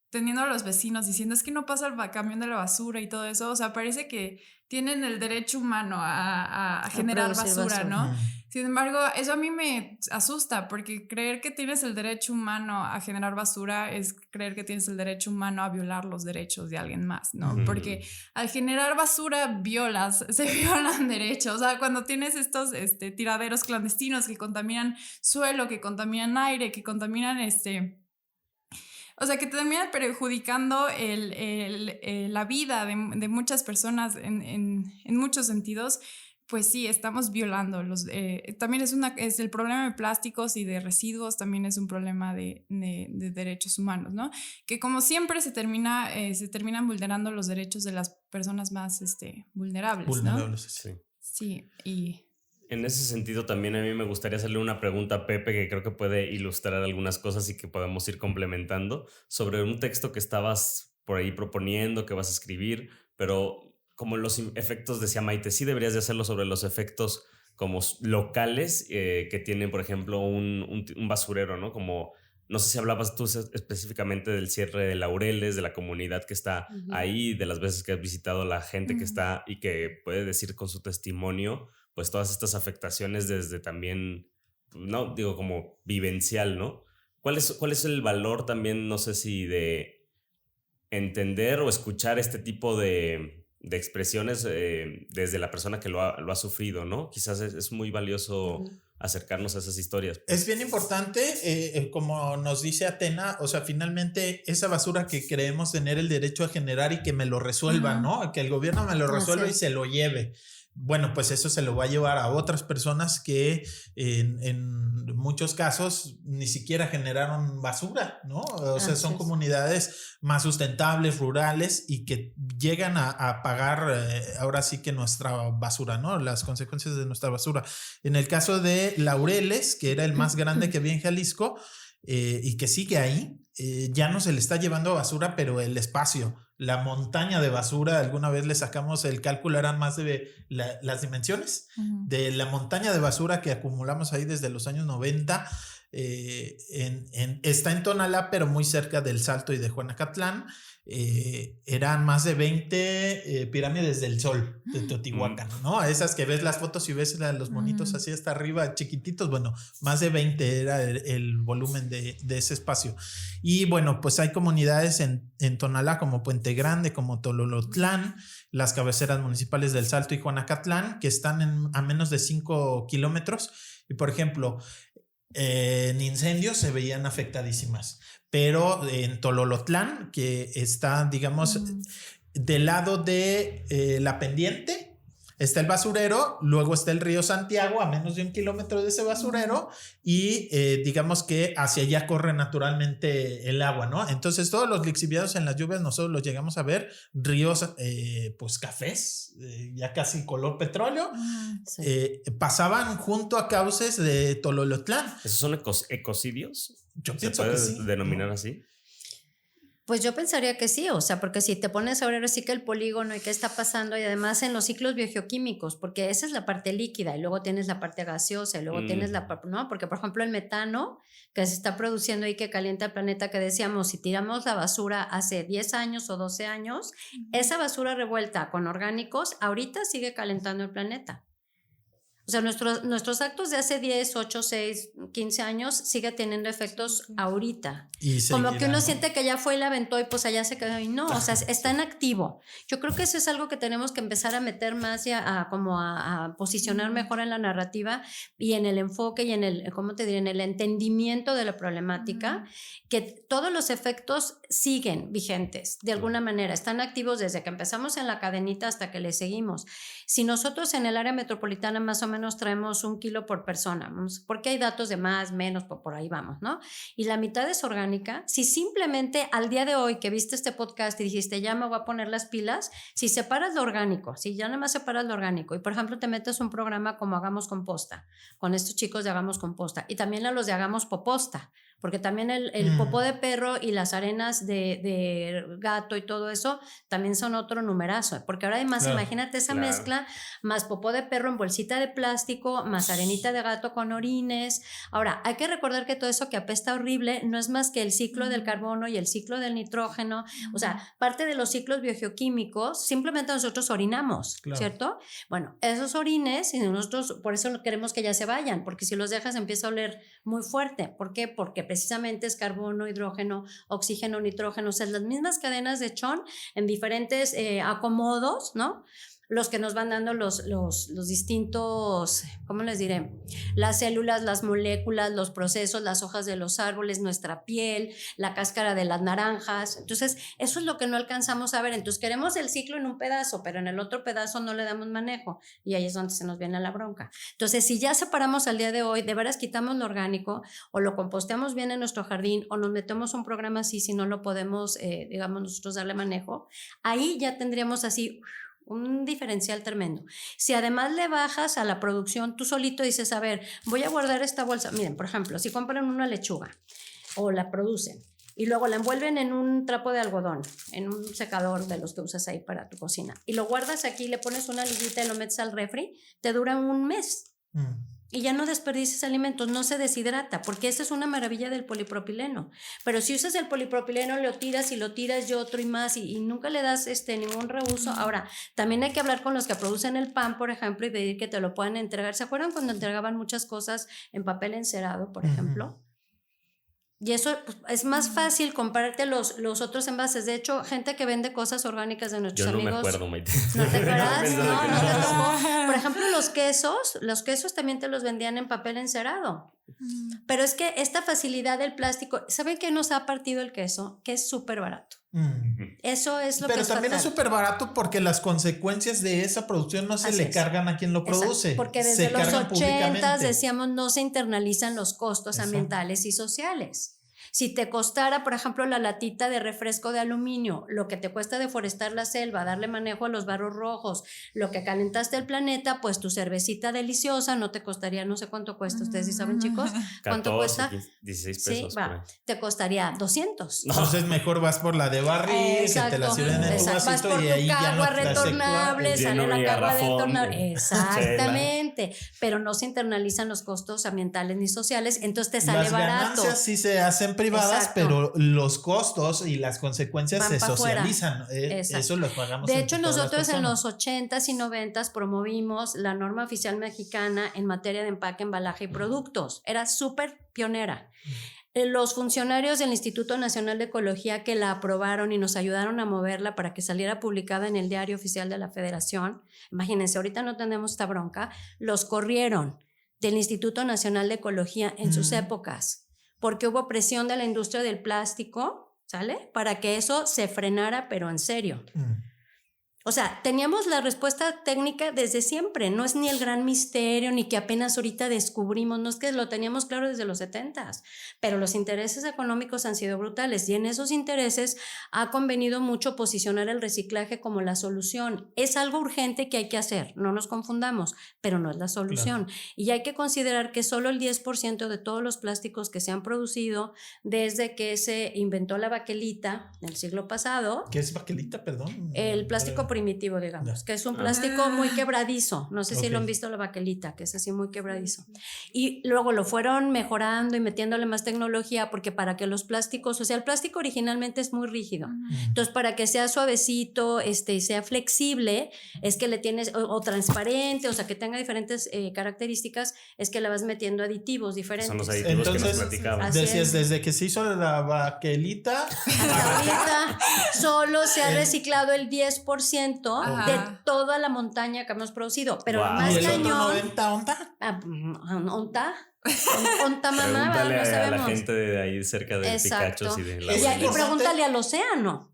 teniendo a los vecinos diciendo es que no pasa el camión de la basura y todo eso, o sea, parece que tienen el derecho humano a generar basura, ¿no? Sin embargo, eso a mí me asusta, porque creer que tienes el derecho humano a generar basura es creer que tienes el derecho humano a violar los derechos de alguien más, ¿no? Porque al generar basura se violan derechos. O sea, cuando tienes estos tiraderos clandestinos que contaminan suelo, que contaminan aire, que contaminan o sea, que terminan perjudicando la vida de muchas personas en muchos sentidos, pues sí, estamos violando también es el problema de plásticos y de residuos, también es un problema de derechos humanos, ¿no? Que como siempre se terminan vulnerando los derechos de las personas más vulnerables, ¿no? Sí. Sí, y... En ese sentido también a mí me gustaría hacerle una pregunta a Pepe que creo que puede ilustrar algunas cosas y que podemos ir complementando sobre un texto que estabas por ahí proponiendo, que vas a escribir, pero como los efectos, decía Maite, sí deberías de hacerlo sobre los efectos como locales que tienen, por ejemplo, un basurero, ¿no? Como, no sé si hablabas tú específicamente del cierre de Laureles, de la comunidad que está ahí, de las veces que has visitado a la gente que está y que puede decir con su testimonio, pues todas estas afectaciones desde también, no digo como vivencial, ¿no? ¿Cuál es el valor también, no sé si de entender o escuchar este tipo de expresiones desde la persona que lo ha sufrido, ¿no? Quizás es muy valioso acercarnos a esas historias. Es bien importante, como nos dice Atena, o sea, finalmente esa basura que creemos tener el derecho a generar y que me lo resuelva, ¿no? Que el gobierno me lo resuelva y se lo lleve. Bueno, pues eso se lo va a llevar a otras personas que en muchos casos ni siquiera generaron basura, ¿no? O sea, son comunidades más sustentables, rurales y que llegan a pagar ahora sí que nuestra basura, ¿no? Las consecuencias de nuestra basura. En el caso de Laureles, que era el más grande que había en Jalisco y que sigue ahí, ya no se le está llevando basura, pero el espacio, la montaña de basura, alguna vez le sacamos el cálculo, eran más de las dimensiones de la montaña de basura que acumulamos ahí desde los años 90. Está en Tonalá, pero muy cerca del Salto y de Juanacatlán. Eran más de 20 pirámides del Sol de Teotihuacán, ¿no? Esas que ves las fotos y ves los monitos así hasta arriba, chiquititos. Bueno, más de 20 era el volumen de ese espacio. Y bueno, pues hay comunidades en Tonalá como Puente Grande, como Tololotlán, las cabeceras municipales del Salto y Juanacatlán, que están a menos de 5 kilómetros. Y por ejemplo, en incendios se veían afectadísimas. Pero en Tololotlán, que está, digamos, del lado de la pendiente, está el basurero, luego está el río Santiago a menos de 1 kilómetro de ese basurero y digamos que hacia allá corre naturalmente el agua, ¿no? Entonces todos los lixiviados en las lluvias nosotros los llegamos a ver, ríos pues cafés, ya casi color petróleo, pasaban junto a cauces de Tololotlán. ¿Esos son ecocidios? Yo ¿Se pienso puede que sí, denominar así? Pues yo pensaría que sí, o sea, porque si te pones a ver sí que el polígono y qué está pasando y además en los ciclos biogeoquímicos, porque esa es la parte líquida y luego tienes la parte gaseosa y luego tienes la parte, ¿no? Porque por ejemplo el metano que se está produciendo y que calienta el planeta, que decíamos, si tiramos la basura hace 10 años o 12 años, esa basura revuelta con orgánicos ahorita sigue calentando el planeta. O sea, nuestros actos de hace 10, 8, 6, 15 años sigue teniendo efectos ahorita. Como que uno siente que ya fue y la aventó y pues allá se quedó y no, o sea, está en activo. Yo creo que eso es algo que tenemos que empezar a meter más y a posicionar mejor en la narrativa y en el enfoque y en el, ¿cómo te diré? En el entendimiento de la problemática, que todos los efectos siguen vigentes de alguna manera, están activos desde que empezamos en la cadenita hasta que le seguimos. Si nosotros en el área metropolitana más o menos traemos 1 kilo por persona, porque hay datos de más, menos, por ahí vamos, ¿no? Y la mitad es orgánica. Si simplemente al día de hoy que viste este podcast y dijiste, ya me voy a poner las pilas, si separas lo orgánico, si ya nada más separas lo orgánico y por ejemplo te metes un programa como Hagamos Composta, con estos chicos de Hagamos Composta y también a los de Hagamos Poposta, porque también el popó de perro y las arenas de gato y todo eso también son otro numerazo, porque ahora además imagínate esa mezcla, más popó de perro en bolsita de plástico, más arenita de gato con orines. Ahora, hay que recordar que todo eso que apesta horrible no es más que el ciclo del carbono y el ciclo del nitrógeno, o sea, parte de los ciclos biogeoquímicos, simplemente nosotros orinamos, ¿cierto? Bueno, esos orines, y nosotros por eso queremos que ya se vayan, porque si los dejas empieza a oler muy fuerte. ¿Por qué? Porque precisamente es carbono, hidrógeno, oxígeno, nitrógeno, o sea, las mismas cadenas de Chon en diferentes acomodos, ¿no? los que nos van dando los distintos, ¿cómo les diré? Las células, las moléculas, los procesos, las hojas de los árboles, nuestra piel, la cáscara de las naranjas. Entonces, eso es lo que no alcanzamos a ver. Entonces, queremos el ciclo en un pedazo, pero en el otro pedazo no le damos manejo. Y ahí es donde se nos viene la bronca. Entonces, si ya separamos al día de hoy, de veras quitamos lo orgánico o lo composteamos bien en nuestro jardín o nos metemos un programa así si no lo podemos, digamos, nosotros darle manejo, ahí ya tendríamos así un diferencial tremendo. Si además le bajas a la producción, tú solito dices, a ver, voy a guardar esta bolsa. Miren, por ejemplo, si compran una lechuga o la producen y luego la envuelven en un trapo de algodón, en un secador de los que usas ahí para tu cocina, y lo guardas aquí, le pones una liguita y lo metes al refri, te dura un mes. Y ya no desperdices alimentos, no se deshidrata, porque esa es una maravilla del polipropileno. Pero si usas el polipropileno, lo tiras y otro y más, y nunca le das ningún reuso. Ahora, también hay que hablar con los que producen el pan, por ejemplo, y pedir que te lo puedan entregar. ¿Se acuerdan cuando entregaban muchas cosas en papel encerado, por ejemplo? Y eso pues, es más fácil comprarte los otros envases. De hecho, gente que vende cosas orgánicas de nuestros amigos. Yo no me acuerdo, Maite. ¿No te acuerdas? No te tocó. Por ejemplo, los quesos también te los vendían en papel encerado. Pero es que esta facilidad del plástico, ¿saben qué nos ha partido el queso? Que es súper barato. Eso es lo que es Pero también fatal. es súper barato porque las consecuencias de esa producción no se le cargan a quien lo produce. Exacto, porque desde los 80 decíamos no se internalizan los costos ambientales y sociales. Si te costara, por ejemplo, la latita de refresco de aluminio, lo que te cuesta deforestar la selva, darle manejo a los barros rojos, lo que calentaste el planeta, pues tu cervecita deliciosa no te costaría, no sé cuánto cuesta, ustedes sí saben, chicos, ¿cuánto 14, cuesta? 16 pesos. Sí, va, te costaría 200. Entonces mejor vas por la de barril, que te la sirven en tu vas vasito por y tu ahí ya cagua no te retornable, sale la cagua retornable. Exactamente, chela. pero no se internalizan los costos ambientales ni sociales, entonces te sale barato. Las ganancias sí se hacen privadas, pero los costos y las consecuencias van se socializan. Eso lo pagamos. De hecho, nosotros en los 80s y 90s promovimos la norma oficial mexicana en materia de empaque, embalaje y productos. Era súper pionera. Los funcionarios del Instituto Nacional de Ecología que la aprobaron y nos ayudaron a moverla para que saliera publicada en el Diario Oficial de la Federación, imagínense, ahorita no tenemos esta bronca, los corrieron del Instituto Nacional de Ecología en sus épocas, porque hubo presión de la industria del plástico, ¿sale? Para que eso se frenara, pero en serio. O sea, teníamos la respuesta técnica desde siempre, no es ni el gran misterio, ni que apenas ahorita descubrimos, no es que lo teníamos claro desde los 70s, pero los intereses económicos han sido brutales y en esos intereses ha convenido mucho posicionar el reciclaje como la solución. Es algo urgente que hay que hacer, no nos confundamos, pero no es la solución. Claro. Y hay que considerar que solo el 10% de todos los plásticos que se han producido desde que se inventó la baquelita en el siglo pasado. ¿Qué es baquelita, perdón? El plástico primitivo, digamos, que es un plástico muy quebradizo. No sé si lo han visto, la baquelita, que es así muy quebradizo. Y luego lo fueron mejorando y metiéndole más tecnología, porque para que los plásticos, o sea, el plástico originalmente es muy rígido. Entonces, para que sea suavecito, y sea flexible, es que le tienes, o transparente, o sea, que tenga diferentes características, es que le vas metiendo aditivos diferentes. Son los aditivos. Entonces, que nos platicaban. Decías, desde que se hizo la baquelita, hasta ahorita solo se ha reciclado el 10% de toda la montaña que hemos producido, pero lo más cañón. ¿Onta mamá? Pregúntale no sabemos. A la gente de ahí cerca de Picachos y de la y pregúntale al océano.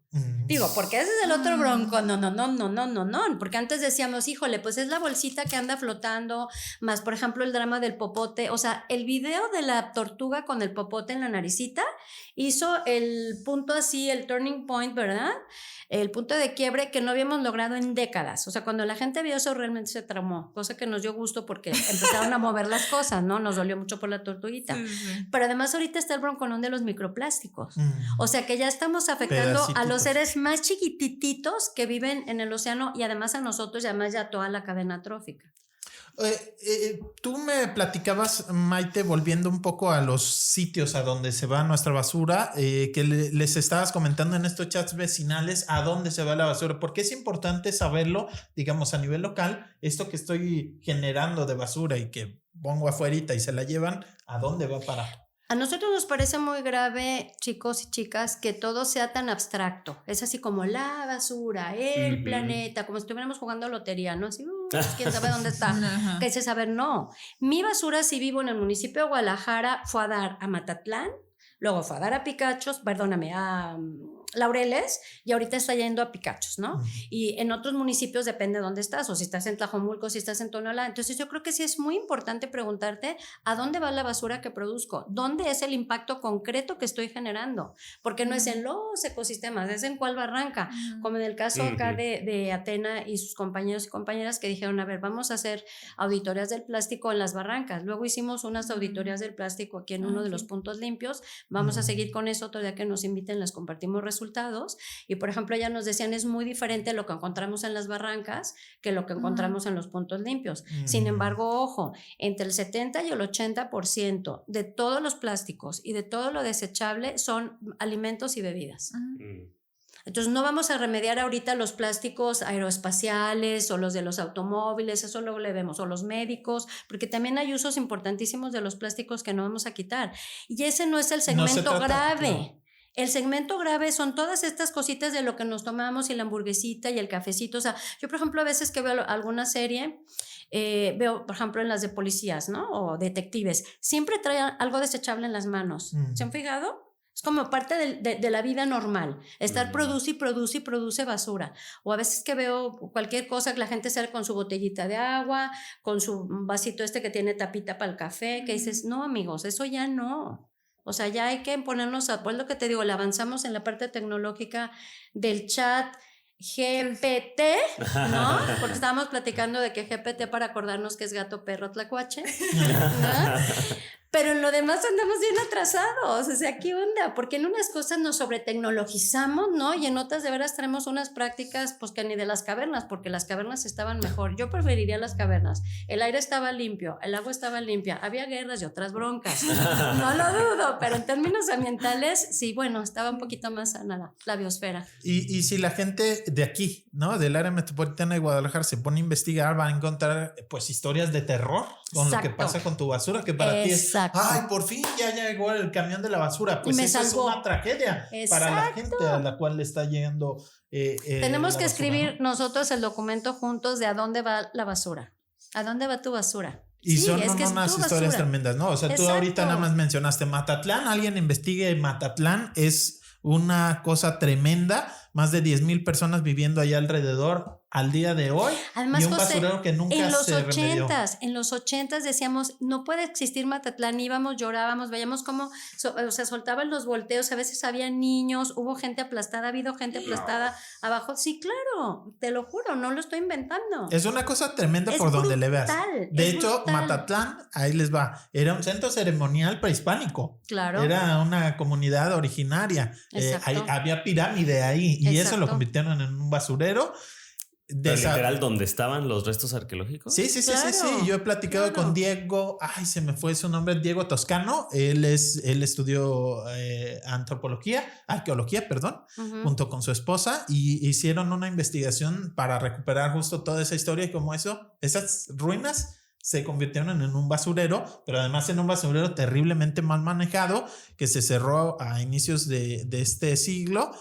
Digo, porque ese es el otro bronco, no, porque antes decíamos, híjole, pues es la bolsita que anda flotando, más por ejemplo el drama del popote, o sea, el video de la tortuga con el popote en la naricita hizo el punto así, el turning point, ¿verdad? El punto de quiebre que no habíamos logrado en décadas, o sea, cuando la gente vio eso realmente se traumó, cosa que nos dio gusto porque empezaron a mover las cosas, ¿no? Nos dolió mucho por la tortuguita, pero además ahorita está el bronconón de los microplásticos, o sea que ya estamos afectando a los seres más chiquititos que viven en el océano y además a nosotros y además ya toda la cadena trófica. Tú me platicabas, Maite, volviendo un poco a los sitios a donde se va nuestra basura, que les estabas comentando en estos chats vecinales a dónde se va la basura, porque es importante saberlo, digamos, a nivel local, esto que estoy generando de basura y que pongo afuerita y se la llevan, ¿a dónde va a parar? A nosotros nos parece muy grave, chicos y chicas, que todo sea tan abstracto. Es así como la basura, el planeta, como si estuviéramos jugando lotería, ¿no? Así, pues, quién sabe dónde está. Que dices, a ver, no. Mi basura, si vivo en el municipio de Guadalajara, fue a dar a Matatlán, luego fue a dar a Picachos, perdóname, a Laureles, y ahorita está yendo a Picachos, ¿no? Y en otros municipios depende de dónde estás, o si estás en Tlajomulco, si estás en Tonalá. Entonces yo creo que sí es muy importante preguntarte a dónde va la basura que produzco, dónde es el impacto concreto que estoy generando, porque no es en los ecosistemas, es en cuál barranca, como en el caso acá de Atena y sus compañeros y compañeras que dijeron, a ver, vamos a hacer auditorías del plástico en las barrancas. Luego hicimos unas auditorías del plástico aquí en uno de los puntos limpios. Vamos a seguir con eso, otro día que nos inviten les compartimos resultados. Y por ejemplo ya nos decían es muy diferente lo que encontramos en las barrancas que lo que encontramos en los puntos limpios. Sin embargo, ojo, entre el 70 y el 80% de todos los plásticos y de todo lo desechable son alimentos y bebidas. Entonces no vamos a remediar ahorita los plásticos aeroespaciales o los de los automóviles, eso luego le vemos, o los médicos, porque también hay usos importantísimos de los plásticos que no vamos a quitar. Y ese no es el segmento grave. No. El segmento grave son todas estas cositas de lo que nos tomamos y la hamburguesita y el cafecito. O sea, yo por ejemplo a veces que veo alguna serie, veo por ejemplo en las de policías, ¿no? O detectives, siempre traen algo desechable en las manos. ¿Se han fijado? Es como parte de la vida normal, estar produce y produce y produce basura. O a veces que veo cualquier cosa que la gente sale con su botellita de agua, con su vasito este que tiene tapita para el café, que dices, no amigos, eso ya no. O sea, ya hay que ponernos a, pues lo que te digo, le avanzamos en la parte tecnológica del chat GPT, ¿no? Porque estábamos platicando de que GPT para acordarnos que es gato, perro, tlacuache, ¿no? Pero en lo demás andamos bien atrasados, o sea, ¿qué onda? Porque en unas cosas nos sobretecnologizamos, ¿no? Y en otras de veras tenemos unas prácticas, pues que ni de las cavernas, porque las cavernas estaban mejor. Yo preferiría las cavernas. El aire estaba limpio, el agua estaba limpia, había guerras y otras broncas. No lo dudo, pero en términos ambientales, sí, bueno, estaba un poquito más sana la biosfera. Y si la gente de aquí, ¿no? Del área metropolitana de Guadalajara se pone a investigar, van a encontrar, pues, historias de terror con lo que pasa con tu basura, que para ti es, ay, por fin ya llegó el camión de la basura. Pues eso es una tragedia para la gente a la cual le está llegando. Tenemos que escribir, ¿no? Nosotros el documento juntos de a dónde va la basura. ¿A dónde va tu basura? Y sí, son unas historias tremendas, ¿no? O sea, tú ahorita nada más mencionaste Matatlán. Alguien investigue Matatlán. Es una cosa tremenda. Más de 10,000 personas viviendo allá alrededor al día de hoy. Además, y un basurero que nunca se remedió. En los 80s decíamos, no puede existir Matatlán, íbamos, llorábamos, veíamos cómo se soltaban los volteos, a veces había niños, hubo gente aplastada, ha habido gente aplastada abajo. Sí, claro, te lo juro, no lo estoy inventando. Es una cosa tremenda por donde le veas. De hecho, Matatlán, ahí les va, era un centro ceremonial prehispánico. Claro. Era una comunidad originaria. Había pirámide ahí. Y eso lo convirtieron en un basurero. ¿Literal donde estaban los restos arqueológicos? Sí. Yo he platicado con Diego, ay, se me fue su nombre, Diego Toscano. Él estudió arqueología, junto con su esposa, y hicieron una investigación para recuperar justo toda esa historia y como esas ruinas se convirtieron en un basurero, pero además en un basurero terriblemente mal manejado que se cerró a inicios de este siglo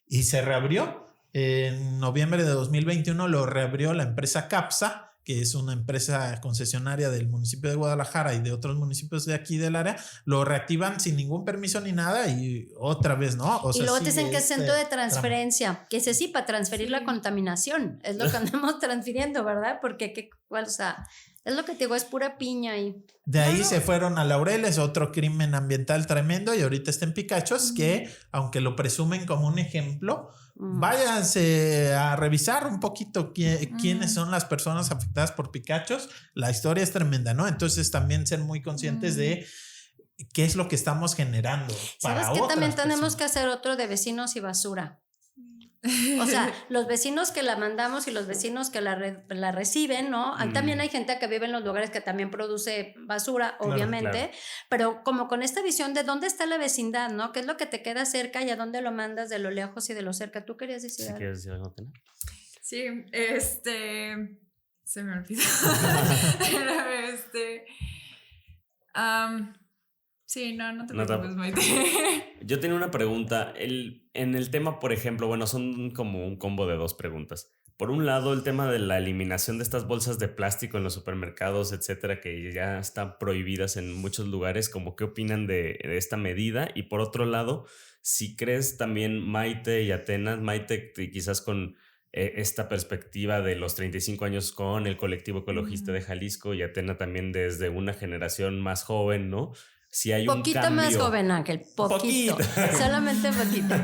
y se reabrió. En noviembre de 2021 lo reabrió la empresa CAPSA, que es una empresa concesionaria del municipio de Guadalajara y de otros municipios de aquí del área. Lo reactivan sin ningún permiso ni nada y otra vez, ¿no? O sea, y luego te dicen que es centro de transferencia, que es para transferir la contaminación. Es lo que andamos transfiriendo, ¿verdad? Porque, o sea, es lo que te digo, es pura piña y... De ahí se fueron a Laureles, otro crimen ambiental tremendo, y ahorita está en Picachos, que aunque lo presumen como un ejemplo, váyanse a revisar un poquito quiénes son las personas afectadas por Picachos. La historia es tremenda, ¿no? Entonces también ser muy conscientes de qué es lo que estamos generando. ¿Sabes qué? También tenemos que hacer otro de vecinos y basura. O sea, los vecinos que la mandamos y los vecinos que la reciben, ¿no? También hay gente que vive en los lugares que también produce basura, obviamente, pero como con esta visión de dónde está la vecindad, ¿no? ¿Qué es lo que te queda cerca y a dónde lo mandas de lo lejos y de lo cerca? ¿Tú querías decir algo? ¿Quieres decir algo, Tena? Sí, se me olvidó. Sí, no te No te- preocupes, Maite. Yo tenía una pregunta. En el tema, por ejemplo, bueno, son como un combo de dos preguntas. Por un lado, el tema de la eliminación de estas bolsas de plástico en los supermercados, etcétera, que ya están prohibidas en muchos lugares, como qué opinan de esta medida. Y por otro lado, si crees también, Maite y Atenas, Maite quizás con esta perspectiva de los 35 años con el colectivo ecologista de Jalisco, y Atena también desde una generación más joven, ¿no? Si hay Poquito un cambio, más joven, Ángel, poquito. Solamente poquito.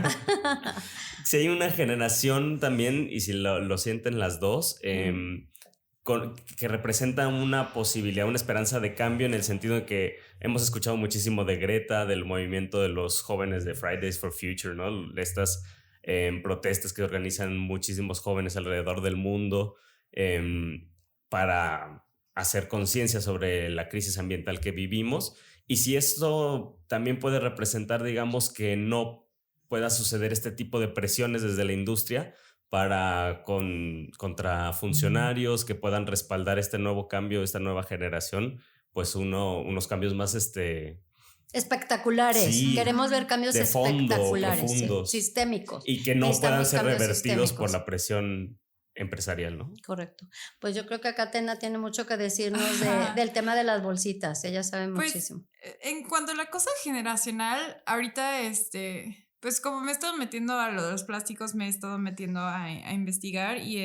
si hay una generación también, y si lo sienten las dos, que representa una posibilidad, una esperanza de cambio, en el sentido de que hemos escuchado muchísimo de Greta, del movimiento de los jóvenes de Fridays for Future, ¿no? Estas protestas que organizan muchísimos jóvenes alrededor del mundo para hacer conciencia sobre la crisis ambiental que vivimos. Y si esto también puede representar, digamos, que no pueda suceder este tipo de presiones desde la industria contra funcionarios que puedan respaldar este nuevo cambio, esta nueva generación, pues unos cambios más espectaculares. Sí, queremos ver cambios de fondo, espectaculares, profundos, sistémicos. y que no puedan ser revertidos sistémicos por la presión empresarial, ¿no? Correcto. Pues yo creo que acá Atena tiene mucho que decirnos del tema de las bolsitas. Ella sabe muchísimo. En cuanto a la cosa generacional, ahorita pues como me he estado metiendo a lo de los plásticos, me he estado metiendo a investigar, y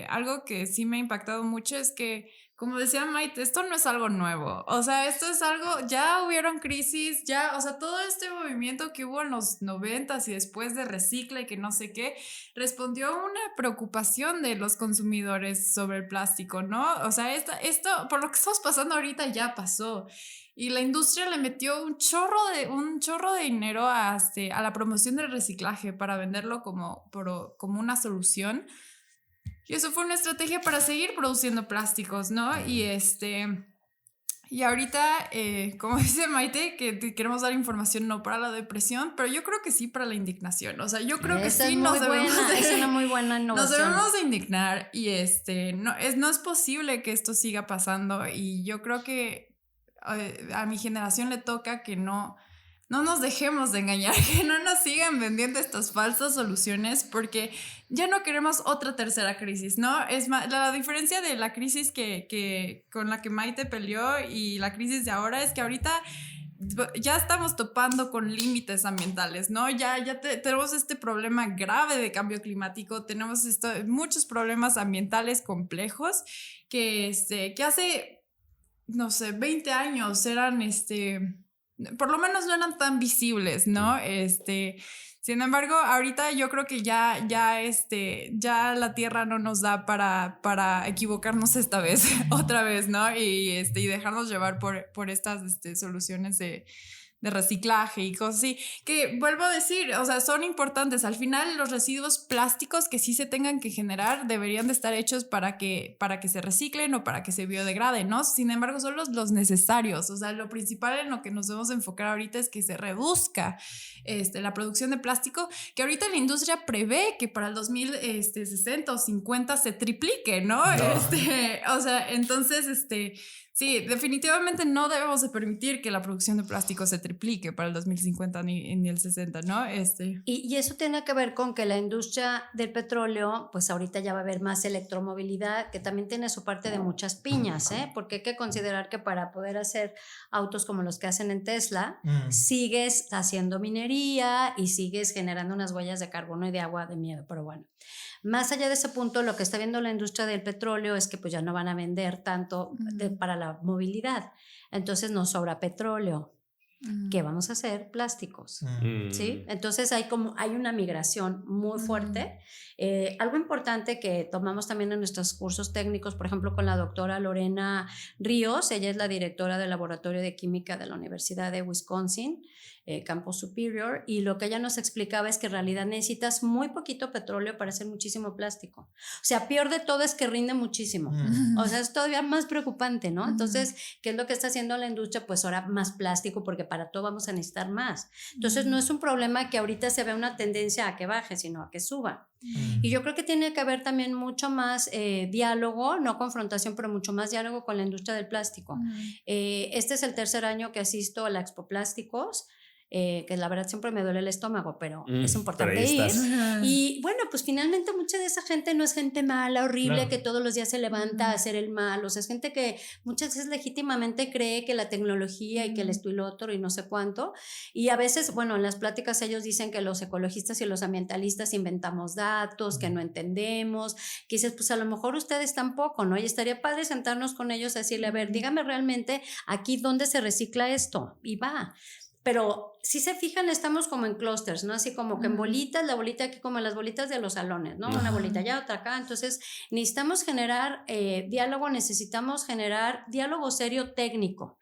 algo que sí me ha impactado mucho es que, como decía Maite, esto no es algo nuevo. O sea, esto es algo, ya hubieron crisis, o sea, todo este movimiento que hubo en los 90s y después de recicla y que no sé qué, respondió a una preocupación de los consumidores sobre el plástico, ¿no? O sea, esto, por lo que estamos pasando ahorita, ya pasó. Y la industria le metió un chorro de dinero a la promoción del reciclaje para venderlo como una solución. Y eso fue una estrategia para seguir produciendo plásticos, ¿no? Y ahorita, como dice Maite, que queremos dar información no para la depresión, pero yo creo que sí para la indignación. O sea, yo creo que sí nos debemos es una muy buena innovación. Nos debemos de indignar, y no es posible que esto siga pasando, y yo creo que a mi generación le toca que no nos dejemos de engañar, que no nos sigan vendiendo estas falsas soluciones, porque ya no queremos otra tercera crisis, ¿no? Es más, la diferencia de la crisis con la que Maite peleó y la crisis de ahora es que ahorita ya estamos topando con límites ambientales, ¿no? Ya tenemos este problema grave de cambio climático, tenemos muchos problemas ambientales complejos que hace, no sé, 20 años eran, por lo menos no eran tan visibles, ¿no? Sin embargo, ahorita yo creo que ya la Tierra no nos da para equivocarnos esta vez, otra vez, ¿no? Y dejarnos llevar por estas soluciones de reciclaje y cosas así, que vuelvo a decir, o sea, son importantes. Al final, los residuos plásticos que sí se tengan que generar deberían de estar hechos para que se reciclen o para que se biodegraden, ¿no? Sin embargo, son los necesarios. O sea, lo principal en lo que nos debemos enfocar ahorita es que se reduzca la producción de plástico, que ahorita la industria prevé que para el 2060 o 50 se triplique, ¿no? O sea, entonces, sí, definitivamente no debemos de permitir que la producción de plástico se triplique para el 2050 ni el 60, ¿no? Y eso tiene que ver con que la industria del petróleo, pues ahorita ya va a haber más electromovilidad, que también tiene su parte de muchas piñas, ¿eh? Porque hay que considerar que para poder hacer autos como los que hacen en Tesla, sigues haciendo minería y sigues generando unas huellas de carbono y de agua de miedo, pero bueno. Más allá de ese punto, lo que está viendo la industria del petróleo es que pues ya no van a vender tanto para la movilidad. Entonces nos sobra petróleo. ¿Qué vamos a hacer? Plásticos. ¿Sí? Entonces hay una migración muy fuerte. Algo importante que tomamos también en nuestros cursos técnicos, por ejemplo, con la doctora Lorena Ríos, ella es la directora del Laboratorio de Química de la Universidad de Wisconsin. Campo Superior, y lo que ella nos explicaba es que en realidad necesitas muy poquito petróleo para hacer muchísimo plástico. O sea, peor de todo es que rinde muchísimo. O sea, es todavía más preocupante, ¿no? Entonces, ¿qué es lo que está haciendo la industria? Pues ahora más plástico, porque para todo vamos a necesitar más. Entonces, no es un problema que ahorita se vea una tendencia a que baje, sino a que suba. Y yo creo que tiene que haber también mucho más diálogo, no confrontación, pero mucho más diálogo con la industria del plástico. Este es el tercer año que asisto a la Expo Plásticos, que la verdad siempre me duele el estómago, pero es importante ir. Y bueno, pues finalmente mucha de esa gente no es gente mala, horrible, que todos los días se levanta a hacer el mal. O sea, es gente que muchas veces legítimamente cree que la tecnología y que el esto y lo otro y no sé cuánto. Y a veces, bueno, en las pláticas ellos dicen que los ecologistas y los ambientalistas inventamos datos, que no entendemos, que dices, pues a lo mejor ustedes tampoco, ¿no? Y estaría padre sentarnos con ellos a decirle, a ver, dígame realmente aquí dónde se recicla esto. Y va. Pero si se fijan, estamos como en clústeres, ¿no? Así como que en bolitas, la bolita aquí como las bolitas de los salones, ¿no? Una bolita allá, otra acá. Entonces, necesitamos generar diálogo, necesitamos generar diálogo serio técnico,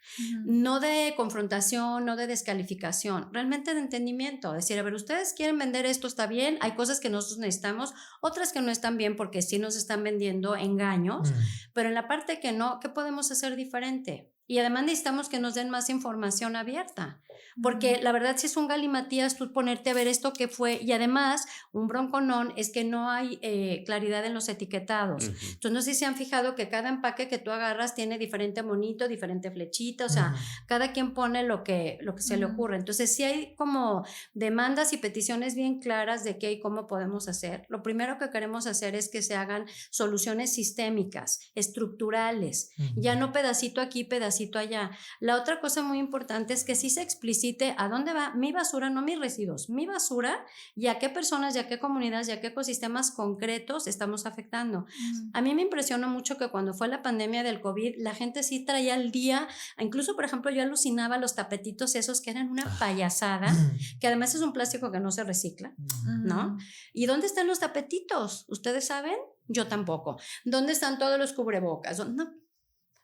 no de confrontación, no de descalificación, realmente de entendimiento. Es decir, a ver, ustedes quieren vender esto, está bien, hay cosas que nosotros necesitamos, otras que no están bien porque sí nos están vendiendo engaños, pero en la parte que no, ¿qué podemos hacer diferente? Y además necesitamos que nos den más información abierta, porque la verdad si es un galimatías tú ponerte a ver esto que fue, y además un bronconón es que no hay claridad en los etiquetados. Entonces no sé si se han fijado que cada empaque que tú agarras tiene diferente monito, diferente flechita, o sea, cada quien pone lo que se le ocurre. Entonces sí hay como demandas y peticiones bien claras de qué y cómo podemos hacer. Lo primero que queremos hacer es que se hagan soluciones sistémicas, estructurales, ya no pedacito aquí, pedacito allá. La otra cosa muy importante es que sí se explicite a dónde va mi basura, no mis residuos, mi basura, y a qué personas, y a qué comunidades, y a qué ecosistemas concretos estamos afectando. A mí me impresionó mucho que cuando fue la pandemia del COVID, la gente sí traía al día, incluso por ejemplo yo alucinaba los tapetitos esos que eran una payasada, que además es un plástico que no se recicla, ¿no? ¿Y dónde están los tapetitos? ¿Ustedes saben? Yo tampoco. ¿Dónde están todos los cubrebocas? No.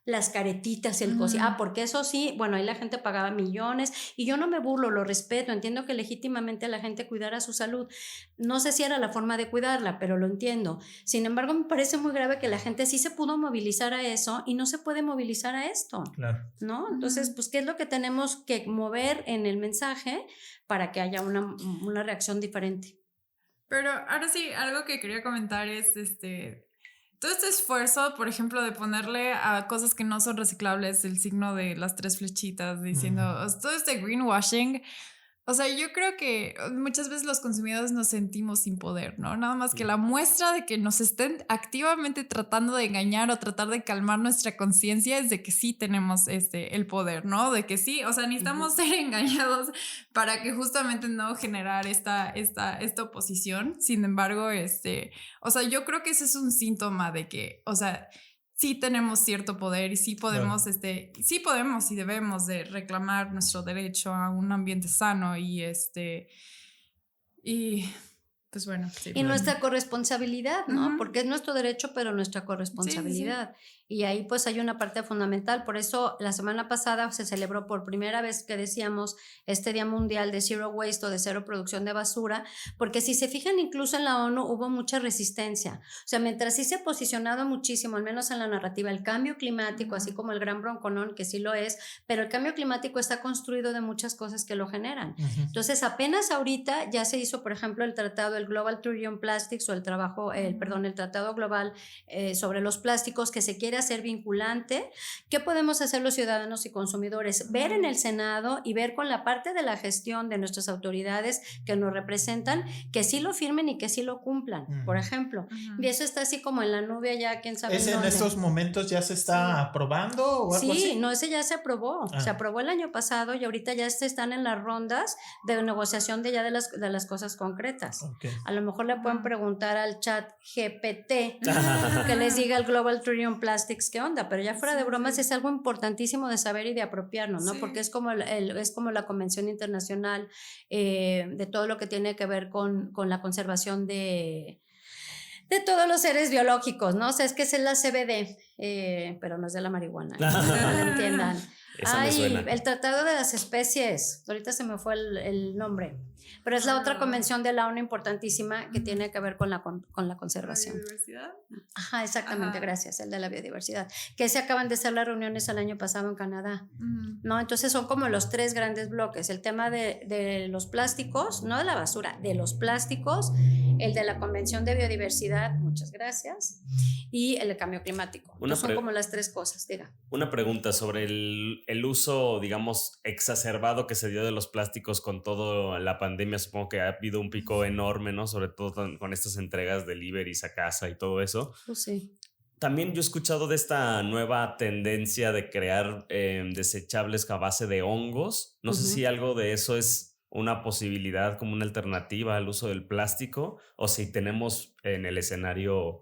Las caretitas, el cosito. Porque eso sí, bueno, ahí la gente pagaba millones y yo no me burlo, lo respeto, entiendo que legítimamente la gente cuidara su salud. No sé si era la forma de cuidarla, pero lo entiendo. Sin embargo, me parece muy grave que la gente sí se pudo movilizar a eso y no se puede movilizar a esto. Claro. ¿No? Entonces, pues, ¿qué es lo que tenemos que mover en el mensaje para que haya una reacción diferente? Pero ahora sí, algo que quería comentar es todo este esfuerzo, por ejemplo, de ponerle a cosas que no son reciclables el signo de las 3 flechitas, diciendo todo este greenwashing. O sea, yo creo que muchas veces los consumidores nos sentimos sin poder, ¿no? Nada más que la muestra de que nos estén activamente tratando de engañar o tratar de calmar nuestra conciencia es de que sí tenemos el poder, ¿no? De que sí, o sea, necesitamos ser engañados para que justamente no generar esta oposición. Sin embargo, o sea, yo creo que ese es un síntoma de que, o sea, sí tenemos cierto poder y sí podemos, sí podemos y debemos de reclamar nuestro derecho a un ambiente sano y pues bueno. Sí, y nuestra corresponsabilidad, ¿no? Porque es nuestro derecho, pero nuestra corresponsabilidad. Sí. Y ahí pues hay una parte fundamental. Por eso la semana pasada se celebró por primera vez que decíamos este Día Mundial de Zero Waste o de cero producción de basura, porque si se fijan incluso en la ONU hubo mucha resistencia. O sea, mientras sí se ha posicionado muchísimo, al menos en la narrativa, el cambio climático, así como el gran bronconón, que sí lo es, pero el cambio climático está construido de muchas cosas que lo generan. Entonces apenas ahorita ya se hizo, por ejemplo, el tratado, el Global Treaty on Plastics o el tratado global sobre los plásticos que se quiere hacer vinculante. ¿Qué podemos hacer los ciudadanos y consumidores? Ver en el Senado y ver con la parte de la gestión de nuestras autoridades que nos representan, que sí lo firmen y que sí lo cumplan, por ejemplo. Y eso está así como en la nube ya, quién sabe. ¿Ese en estos momentos ya se está aprobando o algo así? Sí, no, ese ya se aprobó. Se aprobó el año pasado y ahorita ya están en las rondas de negociación de las cosas concretas. A lo mejor le pueden preguntar al chat GPT que les diga el Global Treaty on Plastics qué onda, pero ya fuera de bromas es algo importantísimo de saber y de apropiarnos, ¿no? Porque es como la Convención Internacional de todo lo que tiene que ver con la conservación de todos los seres biológicos, ¿no? O sea, es que es la CBD, pero no es de la marihuana, no lo entiendan. Esa me suena. El Tratado de las Especies. Ahorita se me fue el nombre. Pero es la otra convención de la ONU importantísima que tiene que ver con la conservación. ¿La biodiversidad? Ajá, exactamente, Ajá. gracias, el de la biodiversidad. Que se acaban de hacer las reuniones el año pasado en Canadá, ¿no? Entonces son como los 3 grandes bloques. El tema de los plásticos, no de la basura, de los plásticos, el de la Convención de Biodiversidad, muchas gracias, y el de cambio climático. Son como las 3 cosas, diga. Una pregunta sobre el uso, digamos, exacerbado que se dio de los plásticos con toda la pandemia. Supongo que ha habido un pico enorme, ¿no? Sobre todo con estas entregas deliveries a casa y todo eso. Pues sí. También yo he escuchado de esta nueva tendencia de crear desechables a base de hongos. No sé si algo de eso es una posibilidad como una alternativa al uso del plástico, o si tenemos en el escenario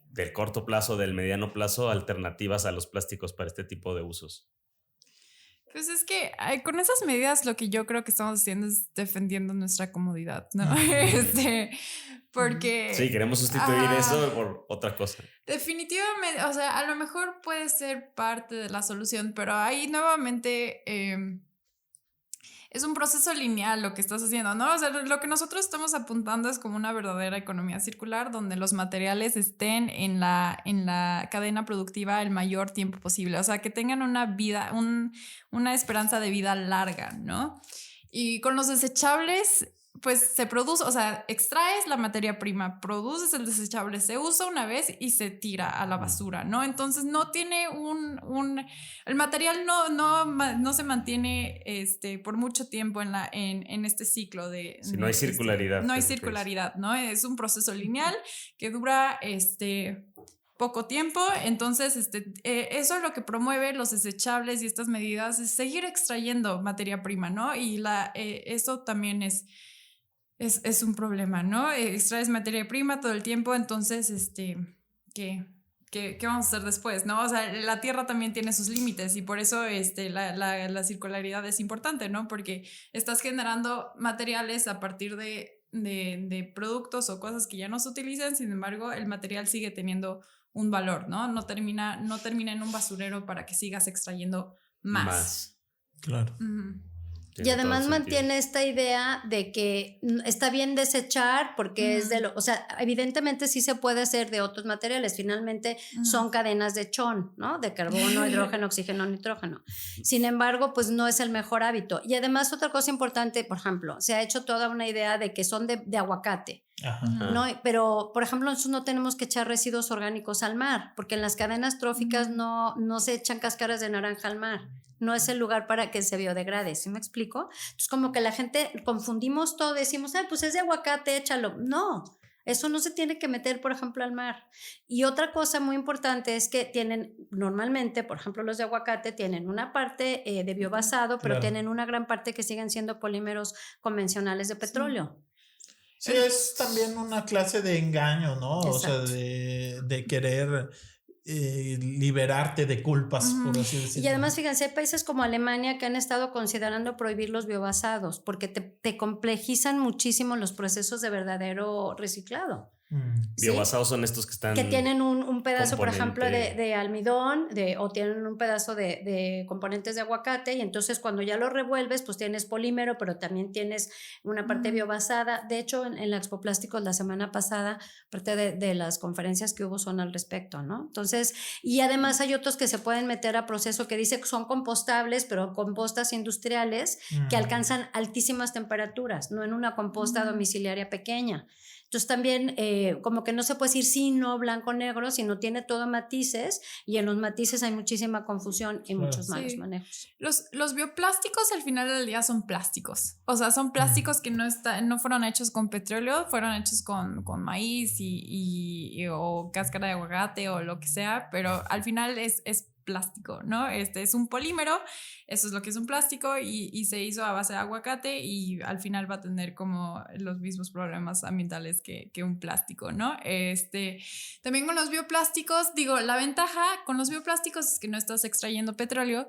del corto plazo, del mediano plazo, alternativas a los plásticos para este tipo de usos. Pues es que con esas medidas lo que yo creo que estamos haciendo es defendiendo nuestra comodidad, ¿no? Porque... Sí, queremos sustituir eso por otra cosa. Definitivamente, o sea, a lo mejor puede ser parte de la solución, pero ahí nuevamente es un proceso lineal lo que estás haciendo, ¿no? O sea, lo que nosotros estamos apuntando es como una verdadera economía circular donde los materiales estén en la cadena productiva el mayor tiempo posible, o sea, que tengan una vida, una esperanza de vida larga, ¿no? Y con los desechables, pues se produce, o sea, extraes la materia prima, produces el desechable, se usa una vez y se tira a la basura, ¿no? Entonces no tiene el material no se mantiene por mucho tiempo en este ciclo de... Sí, no hay circularidad. No hay circularidad, ¿no? Es un proceso lineal que dura poco tiempo, entonces eso es lo que promueve los desechables y estas medidas, es seguir extrayendo materia prima, ¿no? Y eso también es un problema, ¿no? Extraes materia prima todo el tiempo, entonces, ¿qué vamos a hacer después, no? O sea, la tierra también tiene sus límites y por eso la circularidad es importante, ¿no? Porque estás generando materiales a partir de productos o cosas que ya no se utilizan, sin embargo, el material sigue teniendo un valor, ¿no? No termina en un basurero para que sigas extrayendo más. Claro. Y además mantiene esta idea de que está bien desechar porque es o sea, evidentemente sí se puede hacer de otros materiales, finalmente son cadenas de Chon, ¿no? De carbono, hidrógeno, oxígeno, nitrógeno. Sin embargo, pues no es el mejor hábito. Y además otra cosa importante, por ejemplo, se ha hecho toda una idea de que son de aguacate. Ajá. ¿No? Pero, por ejemplo, nosotros no tenemos que echar residuos orgánicos al mar, porque en las cadenas tróficas no se echan cáscaras de naranja al mar. No es el lugar para que se biodegrade, ¿sí me explico? Entonces, como que la gente confundimos todo, decimos, pues es de aguacate, échalo. No, eso no se tiene que meter, por ejemplo, al mar. Y otra cosa muy importante es que tienen, normalmente, por ejemplo, los de aguacate tienen una parte de biobasado, pero tienen una gran parte que siguen siendo polímeros convencionales de petróleo. Sí, es también una clase de engaño, ¿no? Exacto. O sea, de querer liberarte de culpas, por así decirlo. Y además, fíjense, hay países como Alemania que han estado considerando prohibir los biobasados porque te complejizan muchísimo los procesos de verdadero reciclado. ¿Sí? Biobasados son estos que están... Que tienen un pedazo, por ejemplo, de almidón o tienen un pedazo de componentes de aguacate y entonces cuando ya lo revuelves, pues tienes polímero, pero también tienes una parte biobasada. De hecho, en la Expo Plásticos la semana pasada, parte de las conferencias que hubo son al respecto, ¿no? Entonces, y además hay otros que se pueden meter a proceso que dice que son compostables, pero compostas industriales que alcanzan altísimas temperaturas, no en una composta domiciliaria pequeña. Entonces también como que no se puede decir sí, no, blanco, negro, sino tiene todo matices y en los matices hay muchísima confusión y muchos malos manejos. Los bioplásticos al final del día son plásticos, o sea, son plásticos que no fueron hechos con petróleo, fueron hechos con maíz o cáscara de aguacate o lo que sea, pero al final es plástico, ¿no? Es un polímero, eso es lo que es un plástico y se hizo a base de aguacate y al final va a tener como los mismos problemas ambientales que un plástico, ¿no? También con los bioplásticos, digo, la ventaja con los bioplásticos es que no estás extrayendo petróleo,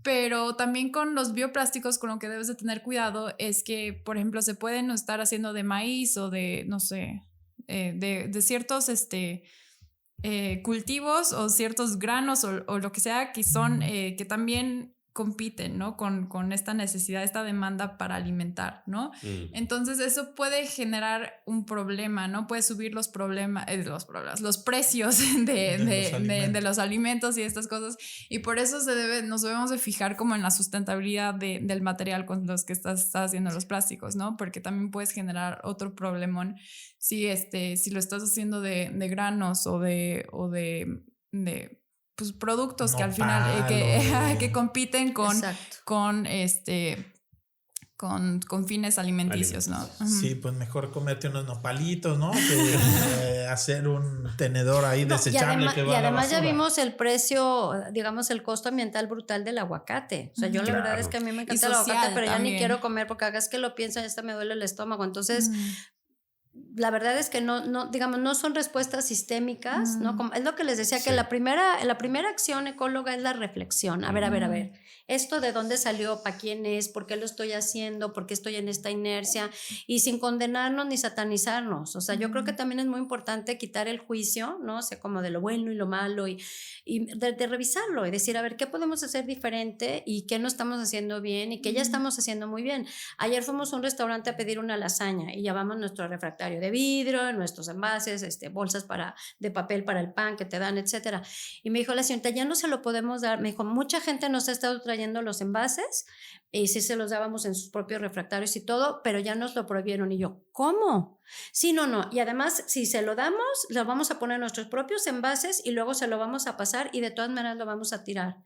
pero también con los bioplásticos con lo que debes de tener cuidado es que, por ejemplo, se pueden estar haciendo de maíz o de, no sé, de ciertos, cultivos o ciertos granos o lo que sea que son que también compiten, ¿no? Con esta necesidad, esta demanda para alimentar, ¿no? Entonces eso puede generar un problema, ¿no? Puede subir los precios de los alimentos y estas cosas, y por eso nos debemos de fijar como en la sustentabilidad del material con los que estás haciendo los plásticos, ¿no? Porque también puedes generar otro problemón si lo estás haciendo de granos o de pues productos que al final que compiten con fines alimenticios, ¿no? Sí, pues mejor comerte unos nopalitos, ¿no? Que hacer un tenedor ahí desechable que va a la además basura. ya vimos el precio, digamos, el costo ambiental brutal del aguacate. O sea, yo la verdad es que a mí me encanta el aguacate, pero también. Ya ni quiero comer porque cada vez que lo pienso ya hasta me duele el estómago. Entonces, la verdad es que no son respuestas sistémicas, ¿no? Como, es lo que les decía, que la primera acción ecóloga es la reflexión. A ver, ¿esto de dónde salió? ¿Para quién es? ¿Por qué lo estoy haciendo? ¿Por qué estoy en esta inercia? Y sin condenarnos ni satanizarnos. O sea, yo creo que también es muy importante quitar el juicio, ¿no? O sea, como de lo bueno y lo malo y de revisarlo y decir, a ver, ¿qué podemos hacer diferente y qué no estamos haciendo bien y qué ya estamos haciendo muy bien? Ayer fuimos a un restaurante a pedir una lasaña y llevamos nuestro refractario de vidrio, nuestros envases, bolsas de papel para el pan que te dan, etcétera. Y me dijo la señorita, ya no se lo podemos dar. Me dijo, mucha gente nos ha estado trayendo los envases y sí se los dábamos en sus propios refractarios y todo, pero ya nos lo prohibieron. Y yo, ¿cómo? Sí, no. Y además, si se lo damos, lo vamos a poner en nuestros propios envases y luego se lo vamos a pasar y de todas maneras lo vamos a tirar.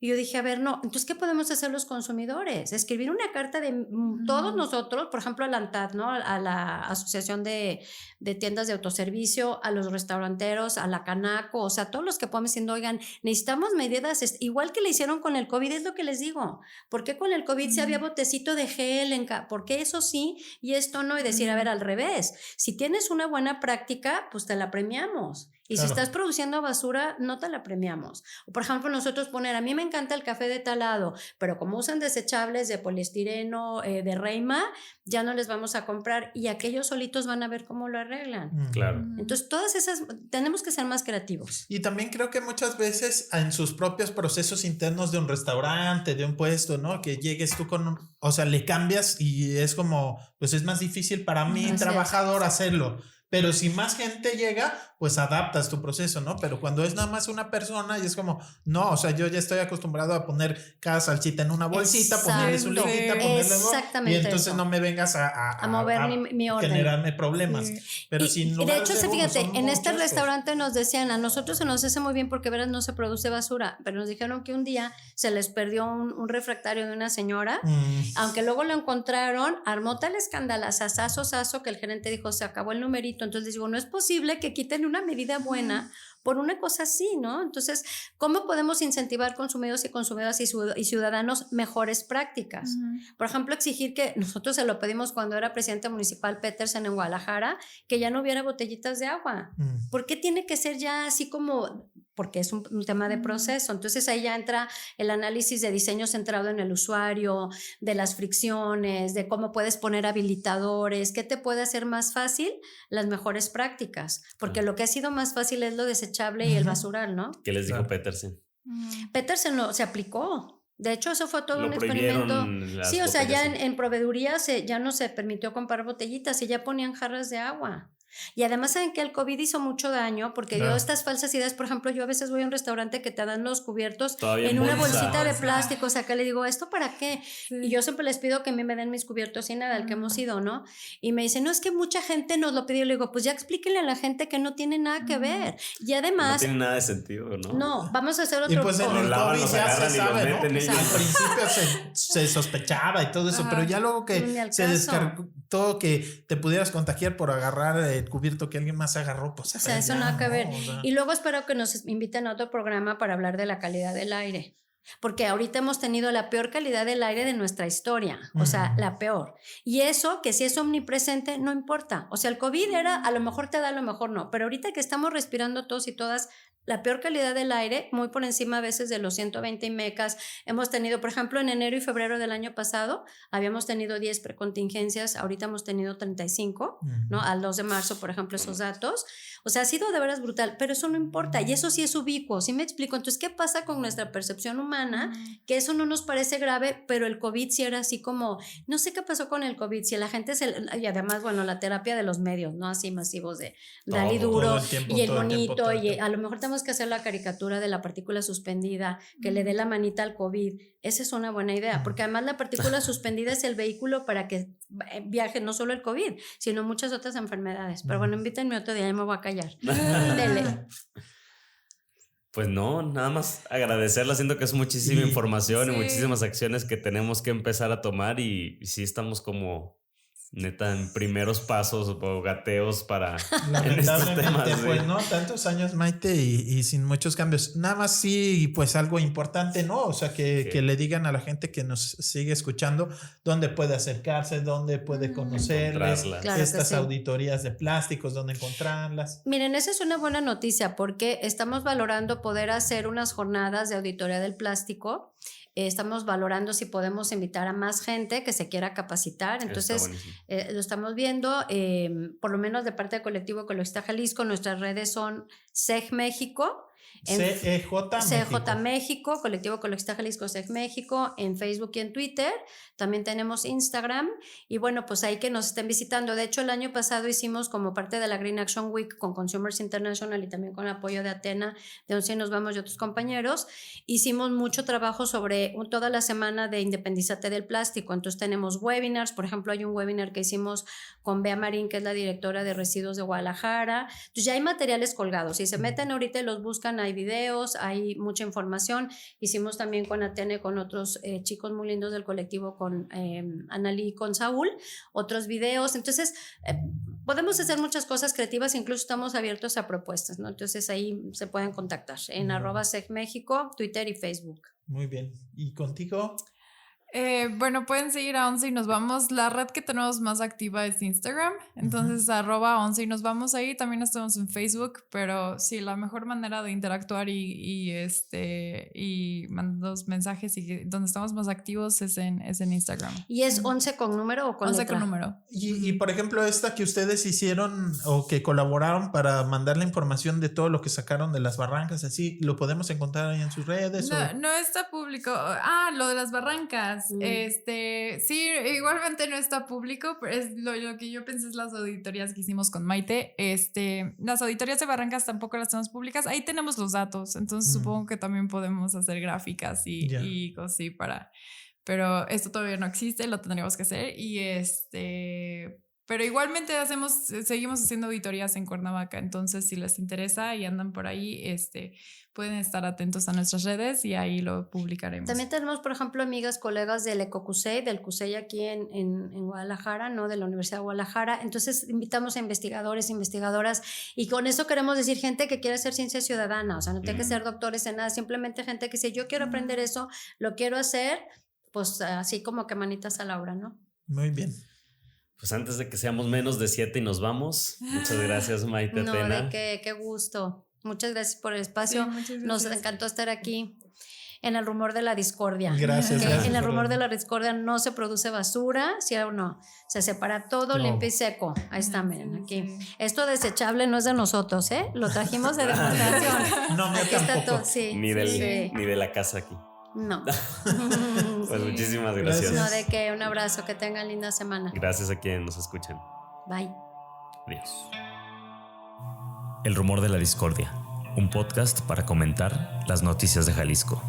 Y yo dije, a ver, no, entonces, ¿qué podemos hacer los consumidores? Escribir una carta de todos nosotros, por ejemplo, a la ANTAD, ¿no? A la Asociación de Tiendas de Autoservicio, a los restauranteros, a la Canaco, o sea, todos los que podemos diciendo, oigan, necesitamos medidas, igual que le hicieron con el COVID, es lo que les digo. ¿Por qué con el COVID sí había botecito de gel? ¿Por qué eso sí y esto no? Y decir, a ver, al revés, si tienes una buena práctica, pues te la premiamos. Y si estás produciendo basura, no te la premiamos. O por ejemplo, nosotros a mí me encanta el café de tal lado, pero como usan desechables de poliestireno, de Reima, ya no les vamos a comprar y aquellos solitos van a ver cómo lo arreglan. Claro. Entonces, todas esas, tenemos que ser más creativos. Y también creo que muchas veces en sus propios procesos internos de un restaurante, de un puesto, ¿no? Que llegues tú o sea, le cambias y es como, pues es más difícil para mí, trabajador, hacerlo. Pero si más gente llega, pues adaptas tu proceso, ¿no? Pero cuando es nada más una persona y es como, no, o sea, yo ya estoy acostumbrado a poner cada salsita en una bolsita, ponerle su liguita, ponerle... y entonces no me vengas a mover mi orden. Generarme problemas. Pero de hecho, fíjate, en este restaurante nos decían, a nosotros se nos hace muy bien porque verás no se produce basura, pero nos dijeron que un día se les perdió un refractario de una señora, aunque luego lo encontraron, armó tal escandalazazo que el gerente dijo, se acabó el numerito. Entonces les digo, no es posible que quiten una medida buena por una cosa así, ¿no? Entonces, ¿cómo podemos incentivar consumidores y consumidoras y ciudadanos mejores prácticas? Por ejemplo, exigir que nosotros se lo pedimos cuando era presidente municipal Petersen en Guadalajara, que ya no hubiera botellitas de agua. ¿Por qué tiene que ser ya así como...? Porque es un tema de proceso. Entonces ahí ya entra el análisis de diseño centrado en el usuario, de las fricciones, de cómo puedes poner habilitadores, qué te puede hacer más fácil las mejores prácticas. Porque lo que ha sido más fácil es lo desechable y el basural, ¿no? ¿Qué les dijo Petersen? Petersen se aplicó. De hecho, eso fue todo un experimento. Sí, o sea, ya en proveeduría ya no se permitió comprar botellitas y ya ponían jarras de agua. Y además saben que el COVID hizo mucho daño porque dio estas falsas ideas. Por ejemplo, yo a veces voy a un restaurante que te dan los cubiertos todavía en una bolsita de plástico, o sea, que le digo, ¿esto para qué? Y yo siempre les pido que a mí me den mis cubiertos sin nada, el que hemos ido, ¿no? Y me dicen, no, es que mucha gente nos lo pidió. Le digo, pues ya explíquenle a la gente que no tiene nada que ver. Y además... No tiene nada de sentido, ¿no? No, vamos a hacer otro... Y pues en el COVID ya se sabe, ¿no? Al principio se sospechaba y todo eso, pero ya luego que se descartó que te pudieras contagiar por agarrar el cubierto que alguien más agarró, pues... O sea, eso nada que ver. Y luego espero que nos inviten a otro programa para hablar de la calidad del aire. Porque ahorita hemos tenido la peor calidad del aire de nuestra historia, o sea, la peor. Y eso, que si es omnipresente, no importa. O sea, el COVID a lo mejor te da, a lo mejor no, pero ahorita que estamos respirando todos y todas la peor calidad del aire, muy por encima a veces de los 120 IMECAS. Hemos tenido, por ejemplo, en enero y febrero del año pasado, habíamos tenido 10 precontingencias, ahorita hemos tenido 35, ¿no? Al 2 de marzo, por ejemplo, esos datos. O sea, ha sido de veras brutal, pero eso no importa, y eso sí es ubicuo, ¿sí me explico? Entonces, ¿qué pasa con nuestra percepción humana? Que eso no nos parece grave, pero el COVID sí era así como, no sé qué pasó con el COVID, si la gente y además, bueno, la terapia de los medios, ¿no? Así masivos de dale duro, y el bonito, y a lo mejor tenemos que hacer la caricatura de la partícula suspendida, que le dé la manita al COVID. Esa es una buena idea, porque además la partícula suspendida es el vehículo para que viaje no solo el COVID, sino muchas otras enfermedades. Pero bueno, invítenme otro día, ya me voy a callar. Dele. Pues no, nada más agradecerla. Siento que es muchísima información y muchísimas acciones que tenemos que empezar a tomar y sí estamos como neta en primeros pasos o gateos para lamentablemente pues no, tantos años, Maite, y sin muchos cambios. Nada más sí, pues algo importante, ¿no? O sea, que le digan a la gente que nos sigue escuchando dónde puede acercarse, dónde puede conocerles, claro, estas auditorías de plásticos, dónde encontrarlas. Miren, esa es una buena noticia porque estamos valorando poder hacer unas jornadas de auditoría del plástico. Estamos valorando si podemos invitar a más gente que se quiera capacitar. Entonces, lo estamos viendo, por lo menos de parte del Colectivo Ecologista Jalisco. Nuestras redes son CEG México. CEJ México, Colectivo Ecologista Jalisco, CEG México, en Facebook y en Twitter. También tenemos Instagram. Y bueno, pues ahí que nos estén visitando. De hecho, el año pasado hicimos como parte de la Green Action Week con Consumers International y también con apoyo de Atena, de Once y Nos Vamos y otros compañeros. Hicimos mucho trabajo sobre toda la semana de Independízate del Plástico. Entonces tenemos webinars. Por ejemplo, hay un webinar que hicimos con Bea Marín, que es la directora de Residuos de Guadalajara. Entonces ya hay materiales colgados. Si se meten ahorita y los buscan, hay videos, hay mucha información. Hicimos también con Atene, con otros chicos muy lindos del colectivo, con Analí y con Saúl, otros videos. Entonces, podemos hacer muchas cosas creativas, incluso estamos abiertos a propuestas, ¿no? Entonces, ahí se pueden contactar en @CEGMéxico, Twitter y Facebook. Muy bien. ¿Y contigo? Bueno, pueden seguir a Once y Nos Vamos. La red que tenemos más activa es Instagram, entonces @Once y Nos Vamos ahí. También estamos en Facebook, pero sí, la mejor manera de interactuar y mandar mensajes y donde estamos más activos es en Instagram. ¿Y es 11 con número o con 11 letra? con número. Y por ejemplo, esta que ustedes hicieron o que colaboraron para mandar la información de todo lo que sacaron de las barrancas, así, ¿lo podemos encontrar ahí en sus redes? No está público. Lo de las barrancas. Sí, igualmente no está público, pero es lo que yo pensé es las auditorías que hicimos con Maite. Las auditorías de barrancas tampoco las tenemos públicas. Ahí tenemos los datos, entonces supongo que también podemos hacer gráficas y cosas así pero esto todavía no existe, lo tendríamos que hacer pero igualmente seguimos haciendo auditorías en Cuernavaca, entonces si les interesa y andan por ahí, pueden estar atentos a nuestras redes y ahí lo publicaremos. También tenemos, por ejemplo, amigas, colegas del EcoCusey, del CUSEI aquí en Guadalajara, ¿no? De la Universidad de Guadalajara. Entonces invitamos a investigadores, investigadoras, y con eso queremos decir gente que quiere hacer ciencia ciudadana, o sea, no tiene que ser doctores en nada, simplemente gente que dice, yo quiero aprender eso, lo quiero hacer, pues así como que manitas a la obra, ¿no? Muy bien. Pues antes de que seamos menos de 7 y nos vamos, muchas gracias, Maite Atena. No, de qué gusto. Muchas gracias por el espacio. Sí, nos encantó estar aquí en el rumor de la discordia. Gracias. En el rumor de la discordia no se produce basura, ¿sí o no? Se separa todo limpio y seco. Ahí está, miren, aquí. Sí. Esto desechable no es de nosotros, ¿eh? Lo trajimos de demostración. No, aquí está todo, sí. Ni de la casa aquí. No. Pues muchísimas gracias. No, de que un abrazo, que tengan linda semana. Gracias a quienes nos escuchan. Bye. Adiós. El rumor de la discordia, un podcast para comentar las noticias de Jalisco.